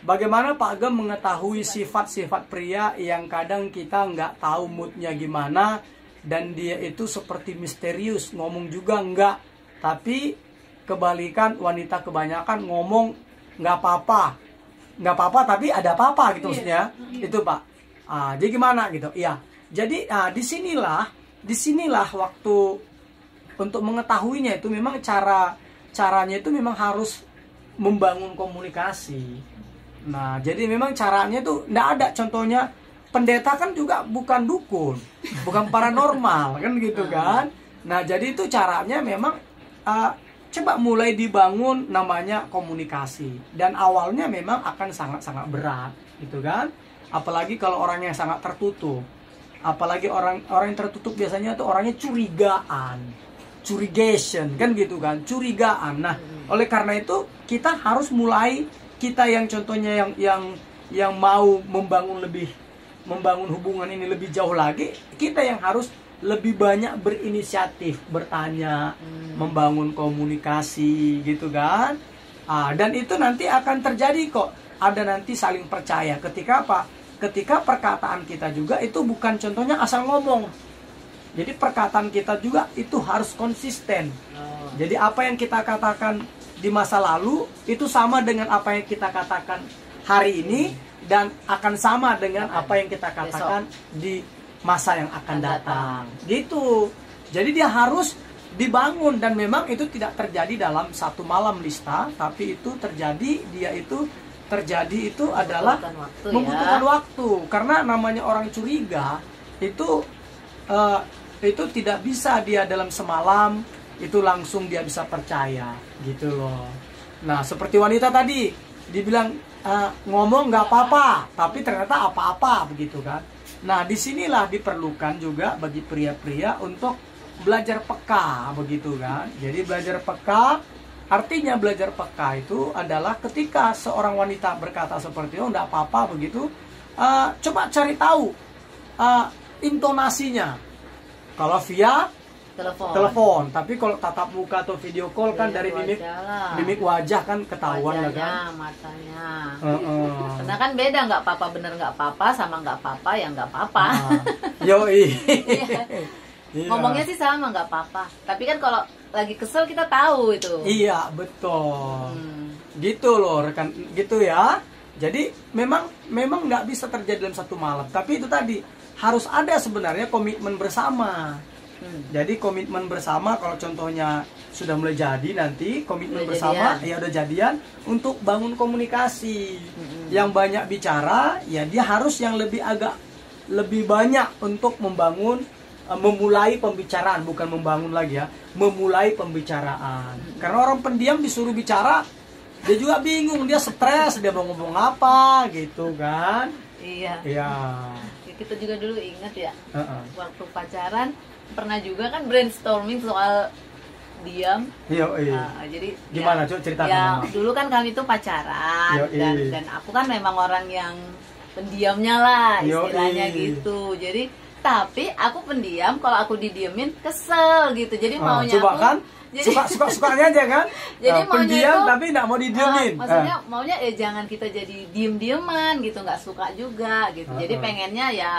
Bagaimana Pak Gem mengetahui sifat-sifat pria yang kadang kita nggak tahu moodnya gimana, dan dia itu seperti misterius, ngomong juga enggak, tapi kebalikan wanita kebanyakan ngomong nggak apa-apa tapi ada apa-apa gitu maksudnya. Itu Pak. Jadi gimana gitu? Iya. Jadi disinilah waktu untuk mengetahuinya itu memang caranya itu memang harus membangun komunikasi. Nah, jadi memang caranya itu enggak ada. Contohnya pendeta kan juga bukan dukun, bukan paranormal kan gitu kan. Nah, jadi itu caranya memang coba mulai dibangun namanya komunikasi, dan awalnya memang akan sangat-sangat berat gitu kan. Apalagi kalau orang yang sangat tertutup. Apalagi orang yang tertutup biasanya tuh orangnya curigation kan gitu kan, curigaan. Nah, oleh karena itu kita harus mulai, kita yang contohnya yang mau membangun hubungan ini lebih jauh lagi, kita yang harus lebih banyak berinisiatif, bertanya, membangun komunikasi gitu kan. Dan itu nanti akan terjadi kok, ada nanti saling percaya. Ketika apa? Ketika perkataan kita juga itu bukan contohnya asal ngomong. Jadi perkataan kita juga itu harus konsisten. Jadi apa yang kita katakan di masa lalu itu sama dengan apa yang kita katakan hari ini, dan akan sama dengan apa yang kita katakan di masa yang akan datang. Gitu. Jadi dia harus dibangun, dan memang itu tidak terjadi dalam satu malam Lista, tapi itu terjadi itu adalah membutuhkan waktu. Karena namanya orang curiga itu tidak bisa dia dalam semalam itu langsung dia bisa percaya gitu loh. Nah, seperti wanita tadi dibilang ngomong nggak apa-apa, tapi ternyata apa-apa begitu kan. Nah, disinilah diperlukan juga bagi pria-pria untuk belajar peka begitu kan. Jadi belajar peka Artinya belajar peka itu adalah ketika seorang wanita berkata seperti itu, enggak apa-apa begitu, coba cari tahu intonasinya. Kalau via telepon, tapi kalau tatap muka atau video call kan dari mimik wajah kan ketahuan lah kan. Matanya. Karena kan beda, nggak apa-apa bener nggak apa-apa sama nggak apa-apa ya nggak apa-apa. Yoi. Iya. Ngomongnya sih sama nggak apa-apa, tapi kan kalau lagi kesel kita tahu itu. Iya betul. Gitu loh rekan, gitu ya. Jadi memang nggak bisa terjadi dalam satu malam, tapi itu tadi harus ada sebenarnya komitmen bersama. Jadi komitmen bersama, kalau contohnya sudah mulai jadi nanti komitmen udah bersama jadian. Ya udah jadian untuk bangun komunikasi. Yang banyak bicara ya dia harus yang lebih banyak untuk memulai pembicaraan, bukan membangun lagi ya, memulai pembicaraan. Karena orang pendiam disuruh bicara dia juga bingung, dia stres, dia mau ngomong apa gitu kan. Iya. Iya. Kita juga dulu ingat ya, waktu pacaran pernah juga kan brainstorming soal diam. Iya. Jadi gimana coba ceritakan? Ya dulu kan kami tuh pacaran dan aku kan memang orang yang pendiamnya lah istilahnya gitu. Jadi tapi aku pendiam, kalau aku didiemin kesel gitu. Jadi maunya coba aku kan? Jadi sukanya aja kan? Jadi pendiam itu, tapi nggak mau didiemin. Maksudnya maunya jangan kita jadi diem-dieman gitu, nggak suka juga gitu. Jadi pengennya ya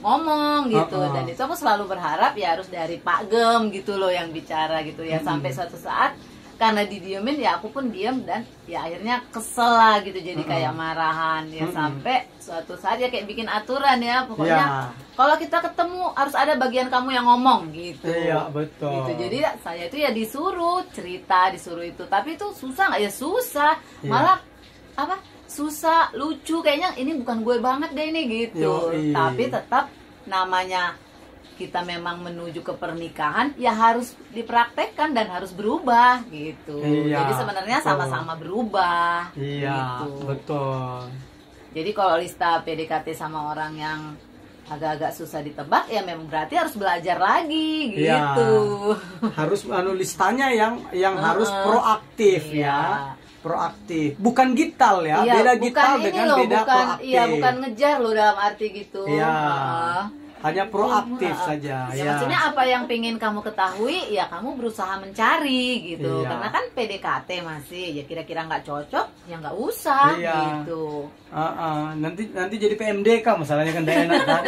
ngomong gitu. Dan itu aku selalu berharap ya harus dari Pak Gem gitu loh yang bicara gitu ya. Sampai suatu saat karena didiemin ya aku pun diem dan ya akhirnya kesel lah gitu, jadi kayak marahan ya. Sampai suatu saat ya kayak bikin aturan ya pokoknya kalau kita ketemu harus ada bagian kamu yang ngomong gitu. Iya betul gitu. Jadi saya itu ya disuruh cerita, disuruh itu, tapi itu susah nggak? Ya susah, malah apa susah, lucu kayaknya ini bukan gue banget deh ini gitu. Tapi tetap namanya kita memang menuju ke pernikahan ya harus dipraktekkan dan harus berubah gitu. Jadi sebenarnya sama-sama berubah. Iya gitu. Betul. Jadi kalau Lista PDKT sama orang yang agak-agak susah ditebak ya memang berarti harus belajar lagi gitu. Harus Listanya yang harus proaktif ya. Proaktif, bukan gital ya. Beda gital dengan beda proaktif. Iya, bukan ngejar loh dalam arti gitu. Iya. Hanya proaktif saja. Ya, maksudnya apa yang pengen kamu ketahui ya kamu berusaha mencari gitu. Karena kan PDKT masih ya kira-kira nggak cocok ya nggak usah gitu. Nanti jadi PMDK masalahnya kan tidak enak kan.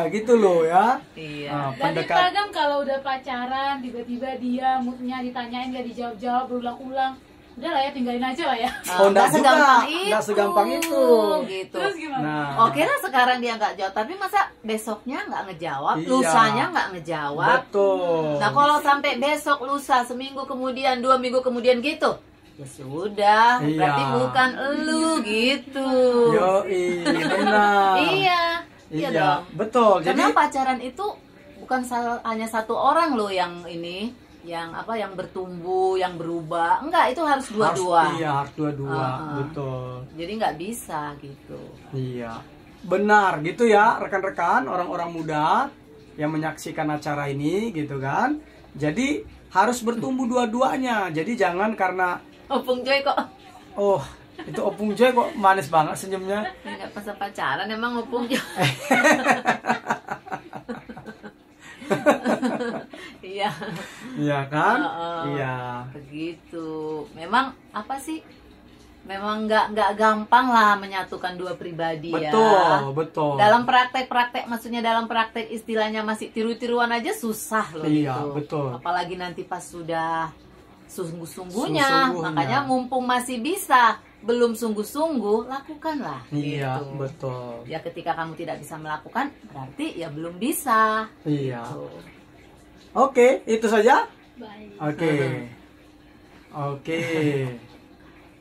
Gitu loh ya. Iya. Dan kadang kalau udah pacaran tiba-tiba dia moodnya ditanyain nggak dijawab-jawab berulang-ulang, udah lah ya tinggalin aja lah ya. Nggak segampang itu gitu. Terus gimana? Oke lah sekarang dia nggak jawab, tapi masa besoknya nggak ngejawab, lusanya nggak ngejawab. Betul. Nah kalau sampai besok, lusa, seminggu kemudian, 2 minggu kemudian gitu, ya sudah, berarti bukan elu gitu. Benar. Iya dong. Betul. Karena Jadi pacaran itu bukan hanya satu orang loh yang ini. Yang bertumbuh, yang berubah. Enggak, itu harus dua-dua. Harus dua-dua. Betul. Jadi nggak bisa gitu. Iya. Benar gitu ya, rekan-rekan, orang-orang muda yang menyaksikan acara ini gitu kan. Jadi harus bertumbuh dua-duanya. Jadi jangan karena Opung Joy kok. Oh, itu Opung Joy kok manis banget senyumnya. Nggak pas pacaran emang Opung Joy. Iya. Iya kan? Iya. Begitu. Memang apa sih? Memang nggak gampang lah menyatukan dua pribadi ya. Betul. Dalam praktek-praktek, maksudnya dalam praktek istilahnya masih tiru-tiruan aja susah loh gitu. Betul. Apalagi nanti pas sudah sungguh-sungguhnya. Makanya mumpung masih bisa, belum sungguh-sungguh, lakukanlah. Iya, gitu. betul. Ya ketika kamu tidak bisa melakukan, berarti ya belum bisa. Iya. Gitu. Oke, itu saja. Baik. Oke.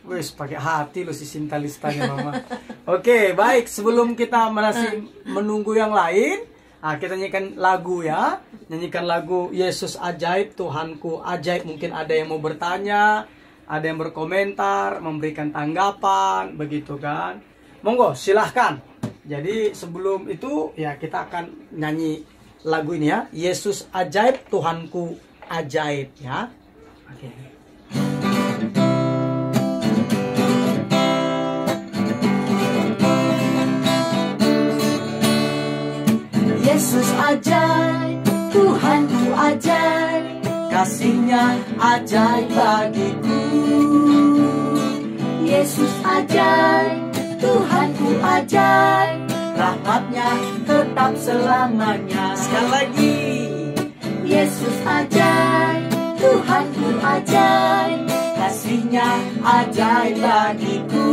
Wes pakai hati lo si Sinta Listanya mama. Oke, baik. Sebelum kita masih menunggu yang lain, kita nyanyikan lagu ya. Nyanyikan lagu Yesus Ajaib, Tuhanku Ajaib. Mungkin ada yang mau bertanya, ada yang berkomentar, memberikan tanggapan, begitu kan? Monggo, silahkan. Jadi sebelum itu ya kita akan nyanyi lagu ini ya. Yesus Ajaib, Tuhanku Ajaib ya. Oke. Yesus ajaib, Tuhanku ajaib, kasih-Nya ajaib bagiku. Yesus ajaib, Tuhanku ajaib, Rahmat-Nya tetap selamanya. Sekali lagi. Yesus ajaib, Tuhanku ajaib, Kasih-Nya ajaib bagiku.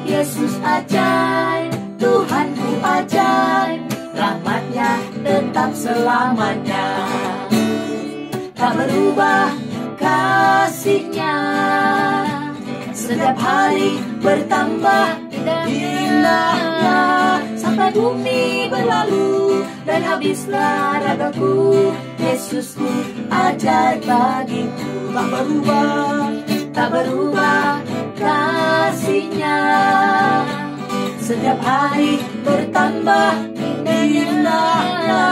Yesus ajaib, Tuhanku ajaib, Rahmat-Nya tetap selamanya. Tak berubah kasih-Nya, setiap hari bertambah indahnya, sampai bumi berlalu dan habislah ragaku. Yesusku ajaib bagiku. tak berubah. Tak berubah kasih-Nya, setiap hari bertambah indahnya,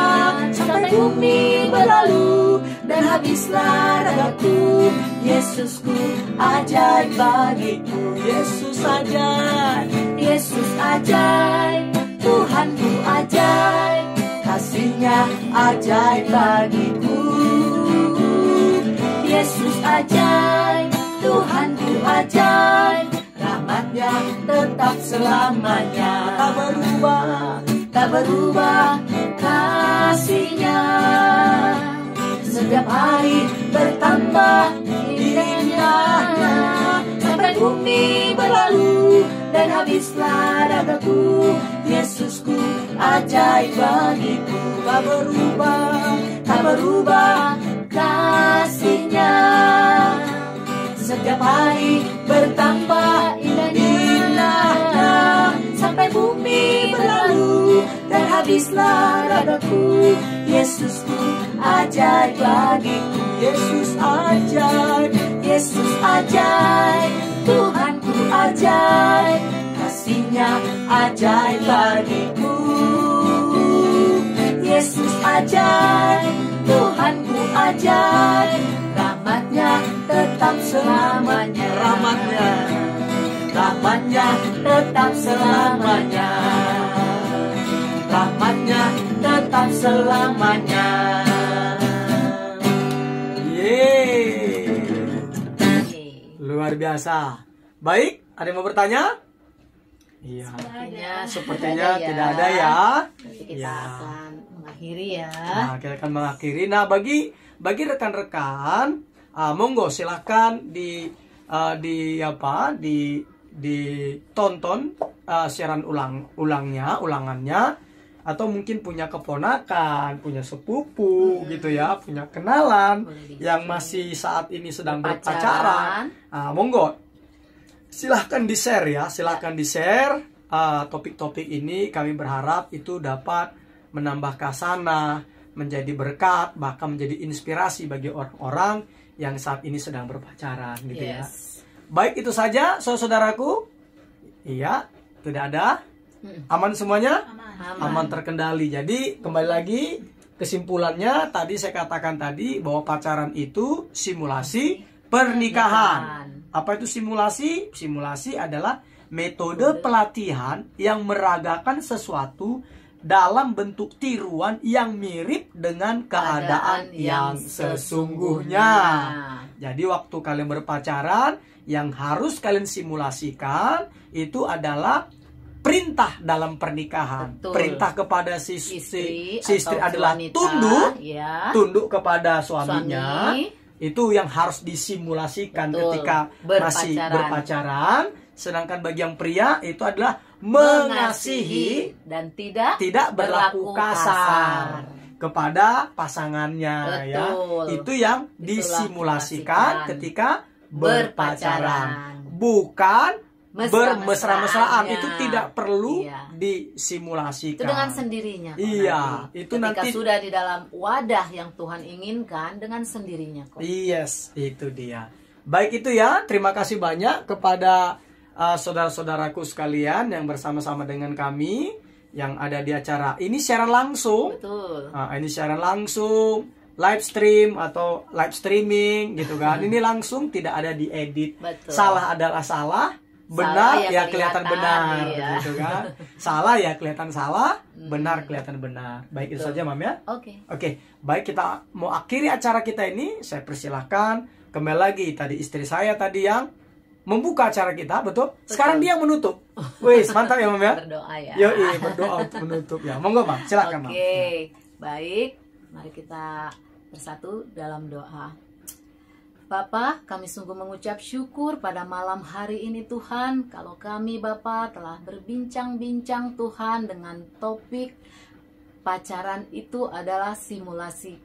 sampai bumi berlalu dan habislah ragaku. Yesusku ajaib bagiku. Yesus ajaib, Yesus ajaib, Tuhanku ajaib, kasih-Nya ajaib bagiku. Yesus ajaib, Tuhanku ajaib, Rahmat-Nya tetap selamanya. tak berubah. Tak berubah kasih-Nya, setiap hari bertambah indahnya, sampai bumi berlalu dan habislah ragaku. Yesusku ajaib bagiku. Tak berubah. Tak berubah kasih-Nya, setiap hari bertambah indahnya, sampai bumi berlalu dan habislah ragaku. Yesusku ajaib bagiku. Yesus ajaib, Yesus ajaib, Tuhanku ajaib, kasih-Nya ajaib bagiku. Yesus ajaib, Tuhanku ajaib, rahmat-Nya tetap selamanya. Rahmat-Nya, Rahmat-Nya tetap selamanya. Rahmat-Nya tetap selamanya. yeay, luar biasa. Baik, ada yang mau bertanya? Iya, sepertinya tidak ada ya. Nanti kita Ya. akan mengakhiri ya. Nah, kita akan mengakhiri. Nah, bagi rekan-rekan, monggo silakan ditonton siaran ulangannya, atau mungkin punya keponakan, punya sepupu gitu ya, punya kenalan yang masih saat ini sedang berpacaran. Monggo silahkan di-share ya, silahkan di-share topik-topik ini. Kami berharap itu dapat menambah kasana, menjadi berkat, bahkan menjadi inspirasi bagi orang-orang yang saat ini sedang berpacaran gitu ya. Baik, itu saja saudaraku. Iya, tidak ada. Aman semuanya? Aman terkendali. Jadi kembali lagi kesimpulannya tadi saya katakan tadi bahwa pacaran itu simulasi pernikahan. Apa itu simulasi? Simulasi adalah metode pelatihan yang meragakan sesuatu dalam bentuk tiruan yang mirip dengan keadaan yang sesungguhnya. Jadi waktu kalian berpacaran, yang harus kalian simulasikan itu adalah perintah dalam pernikahan. Betul. Perintah kepada si istri adalah wanita, tunduk kepada suaminya. Suami. Itu yang harus disimulasikan ketika masih berpacaran. Sedangkan bagi yang pria itu adalah mengasihi dan tidak berlaku kasar kepada pasangannya. Ya. Itu yang disimulasikan ketika berpacaran. Bukan bermesra-mesraan, itu tidak perlu disimulasikan. Itu dengan sendirinya. Iya, itu ketika nanti sudah di dalam wadah yang Tuhan inginkan, dengan sendirinya kok. Yes, itu dia. Baik itu ya, terima kasih banyak kepada saudara-saudaraku sekalian yang bersama-sama dengan kami yang ada di acara ini siaran langsung. Betul. Ini siaran langsung, live stream atau live streaming gitu kan. Ini langsung, tidak ada diedit. Betul. Salah adalah salah, benar Salah ya kelihatan benar, iya. gitu kan. Salah ya kelihatan salah, benar kelihatan benar. Baik, itu saja, Mam ya. Oke. Oke, baik, kita mau akhiri acara kita ini. Saya persilahkan kembali lagi, tadi istri saya tadi yang membuka acara kita, betul? Sekarang dia yang menutup. Wih, mantap ya, Mam ya. Berdoa ya. Yoi, berdoa untuk menutup ya. Monggo, Mam, silakan, Mam. Oke, baik. Mari kita bersatu dalam doa. Bapa, kami sungguh mengucap syukur pada malam hari ini Tuhan, kalau kami Bapa telah berbincang-bincang Tuhan dengan topik pacaran itu adalah simulasi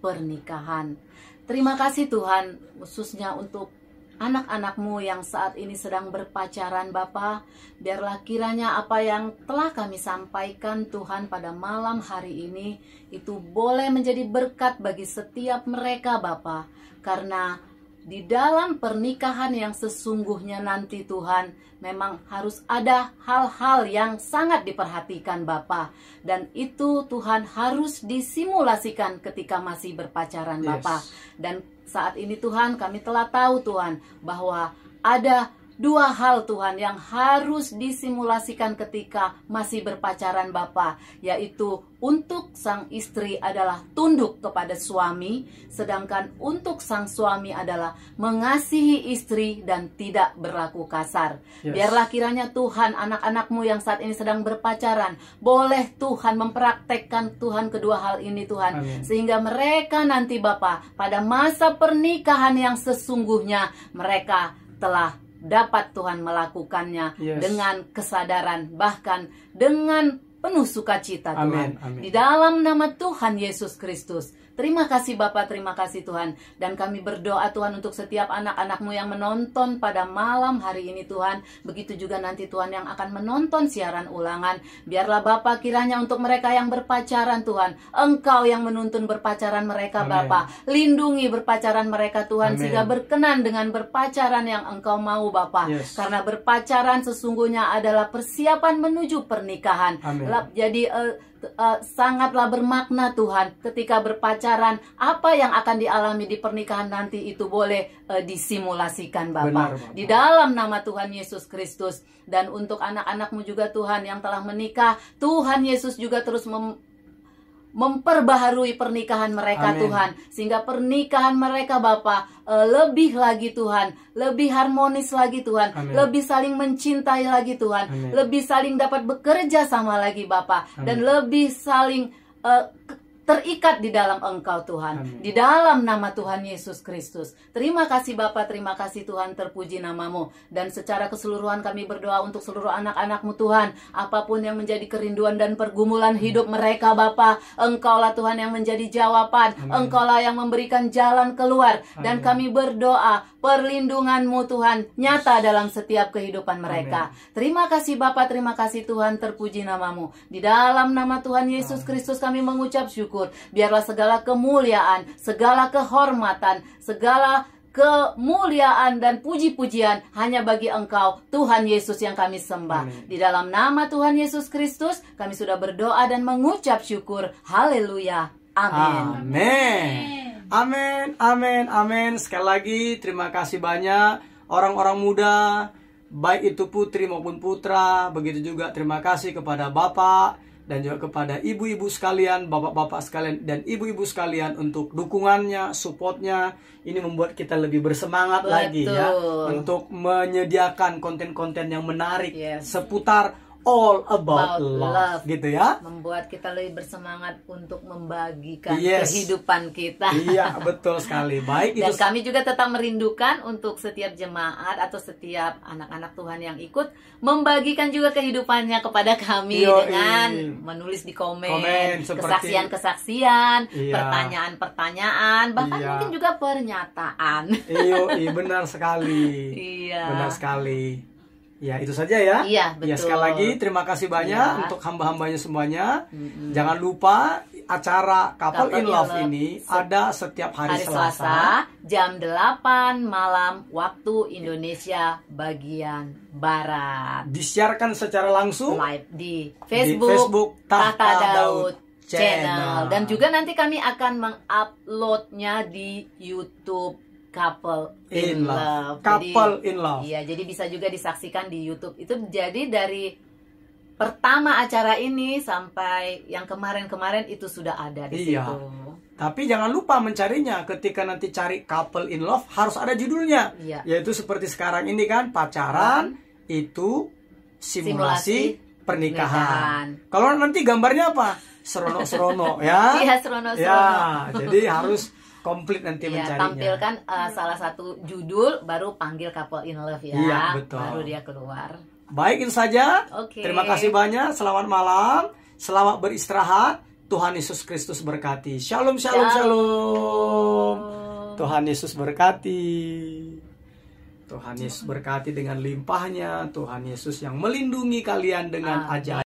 pernikahan. Terima kasih Tuhan, khususnya untuk anak-anak-Mu yang saat ini sedang berpacaran Bapa. Biarlah kiranya apa yang telah kami sampaikan Tuhan pada malam hari ini itu boleh menjadi berkat bagi setiap mereka Bapa. Karena di dalam pernikahan yang sesungguhnya nanti Tuhan, memang harus ada hal-hal yang sangat diperhatikan Bapa. Dan itu Tuhan harus disimulasikan ketika masih berpacaran Bapa. Dan saat ini Tuhan, kami telah tahu Tuhan bahwa ada dua hal Tuhan yang harus disimulasikan ketika masih berpacaran Bapa, yaitu untuk sang istri adalah tunduk kepada suami, sedangkan untuk sang suami adalah mengasihi istri dan tidak berlaku kasar. Biarlah kiranya Tuhan, anak-anak-Mu yang saat ini sedang berpacaran, boleh Tuhan mempraktekkan Tuhan kedua hal ini Tuhan. Amin. Sehingga mereka nanti Bapa pada masa pernikahan yang sesungguhnya mereka telah dapat Tuhan melakukannya dengan kesadaran, bahkan dengan penuh sukacita Tuhan. Amin. Di dalam nama Tuhan Yesus Kristus. Terima kasih Bapak, terima kasih Tuhan. Dan kami berdoa Tuhan untuk setiap anak-anak-Mu yang menonton pada malam hari ini Tuhan. Begitu juga nanti Tuhan yang akan menonton siaran ulangan. Biarlah Bapak kiranya untuk mereka yang berpacaran Tuhan, Engkau yang menuntun berpacaran mereka Bapak. Lindungi berpacaran mereka Tuhan, sehingga berkenan dengan berpacaran yang Engkau mau Bapak. Karena berpacaran sesungguhnya adalah persiapan menuju pernikahan. Jadi sangatlah bermakna Tuhan ketika berpacaran, apa yang akan dialami di pernikahan nanti itu boleh disimulasikan Bapak. Di dalam nama Tuhan Yesus Kristus. Dan untuk anak-anak-Mu juga Tuhan yang telah menikah, Tuhan Yesus juga terus memperbaharui pernikahan mereka Tuhan, sehingga pernikahan mereka Bapa lebih lagi Tuhan, lebih harmonis lagi Tuhan, lebih saling mencintai lagi Tuhan, lebih saling dapat bekerja sama lagi Bapa, dan lebih saling terikat di dalam Engkau Tuhan. Di dalam nama Tuhan Yesus Kristus. Terima kasih Bapa, terima kasih Tuhan, terpuji nama-Mu. Dan secara keseluruhan kami berdoa untuk seluruh anak-anak-Mu Tuhan. Apapun yang menjadi kerinduan dan pergumulan hidup mereka Bapa, Engkaulah Tuhan yang menjadi jawaban. Engkaulah yang memberikan jalan keluar. Dan kami berdoa perlindungan-Mu Tuhan nyata dalam setiap kehidupan mereka. Terima kasih Bapa, terima kasih Tuhan, terpuji nama-Mu. Di dalam nama Tuhan Yesus Kristus kami mengucap syukur. Biarlah segala kemuliaan, segala kehormatan, segala kemuliaan dan puji-pujian hanya bagi Engkau, Tuhan Yesus yang kami sembah. Di dalam nama Tuhan Yesus Kristus kami sudah berdoa dan mengucap syukur. Haleluya. Amin. Amin. Amin. Amin. Sekali lagi terima kasih banyak orang-orang muda, baik itu putri maupun putra. Begitu juga terima kasih kepada Bapak dan juga kepada ibu-ibu sekalian, bapak-bapak sekalian, dan ibu-ibu sekalian untuk dukungannya, supportnya. Ini membuat kita lebih bersemangat lagi ya untuk menyediakan konten-konten yang menarik seputar all about love, gitu ya. Membuat kita lebih bersemangat untuk membagikan kehidupan kita. Iya, betul sekali. Baik, dan kami juga tetap merindukan untuk setiap jemaat atau setiap anak-anak Tuhan yang ikut membagikan juga kehidupannya kepada kami dengan menulis di komen kesaksian-kesaksian, pertanyaan-pertanyaan, bahkan mungkin juga pernyataan. Iya, benar sekali. Benar sekali. Ya, itu saja ya. Iya, betul. Ya, sekali lagi terima kasih banyak untuk hamba-hambanya semuanya. Jangan lupa acara Couple in Love ini ada setiap hari Selasa jam 8 malam waktu Indonesia bagian Barat. Disiarkan secara langsung live di Facebook Tahta Daud Channel. Dan juga nanti kami akan menguploadnya di YouTube Couple in Love. Couple in Love. Iya, jadi bisa juga disaksikan di YouTube. Itu jadi dari pertama acara ini sampai yang kemarin-kemarin itu sudah ada di Iya. situ. Tapi jangan lupa mencarinya. Ketika nanti cari Couple in Love harus ada judulnya. Iya. Yaitu seperti sekarang ini kan, pacaran itu simulasi pernikahan. Kalau nanti gambarnya apa? Serono-serono ya. Iya, serono-serono. Ya, jadi harus komplit nanti Ya, mencarinya. tampilkan salah satu judul, baru panggil Couple in Love ya. Iya, betul. Baru dia keluar. Baik, itu saja. Oke. Terima kasih banyak. Selamat malam. Selamat beristirahat. Tuhan Yesus Kristus berkati. Shalom, shalom, shalom. Tuhan Yesus berkati. Tuhan Yesus berkati dengan limpahnya. Tuhan Yesus yang melindungi kalian dengan ajaib.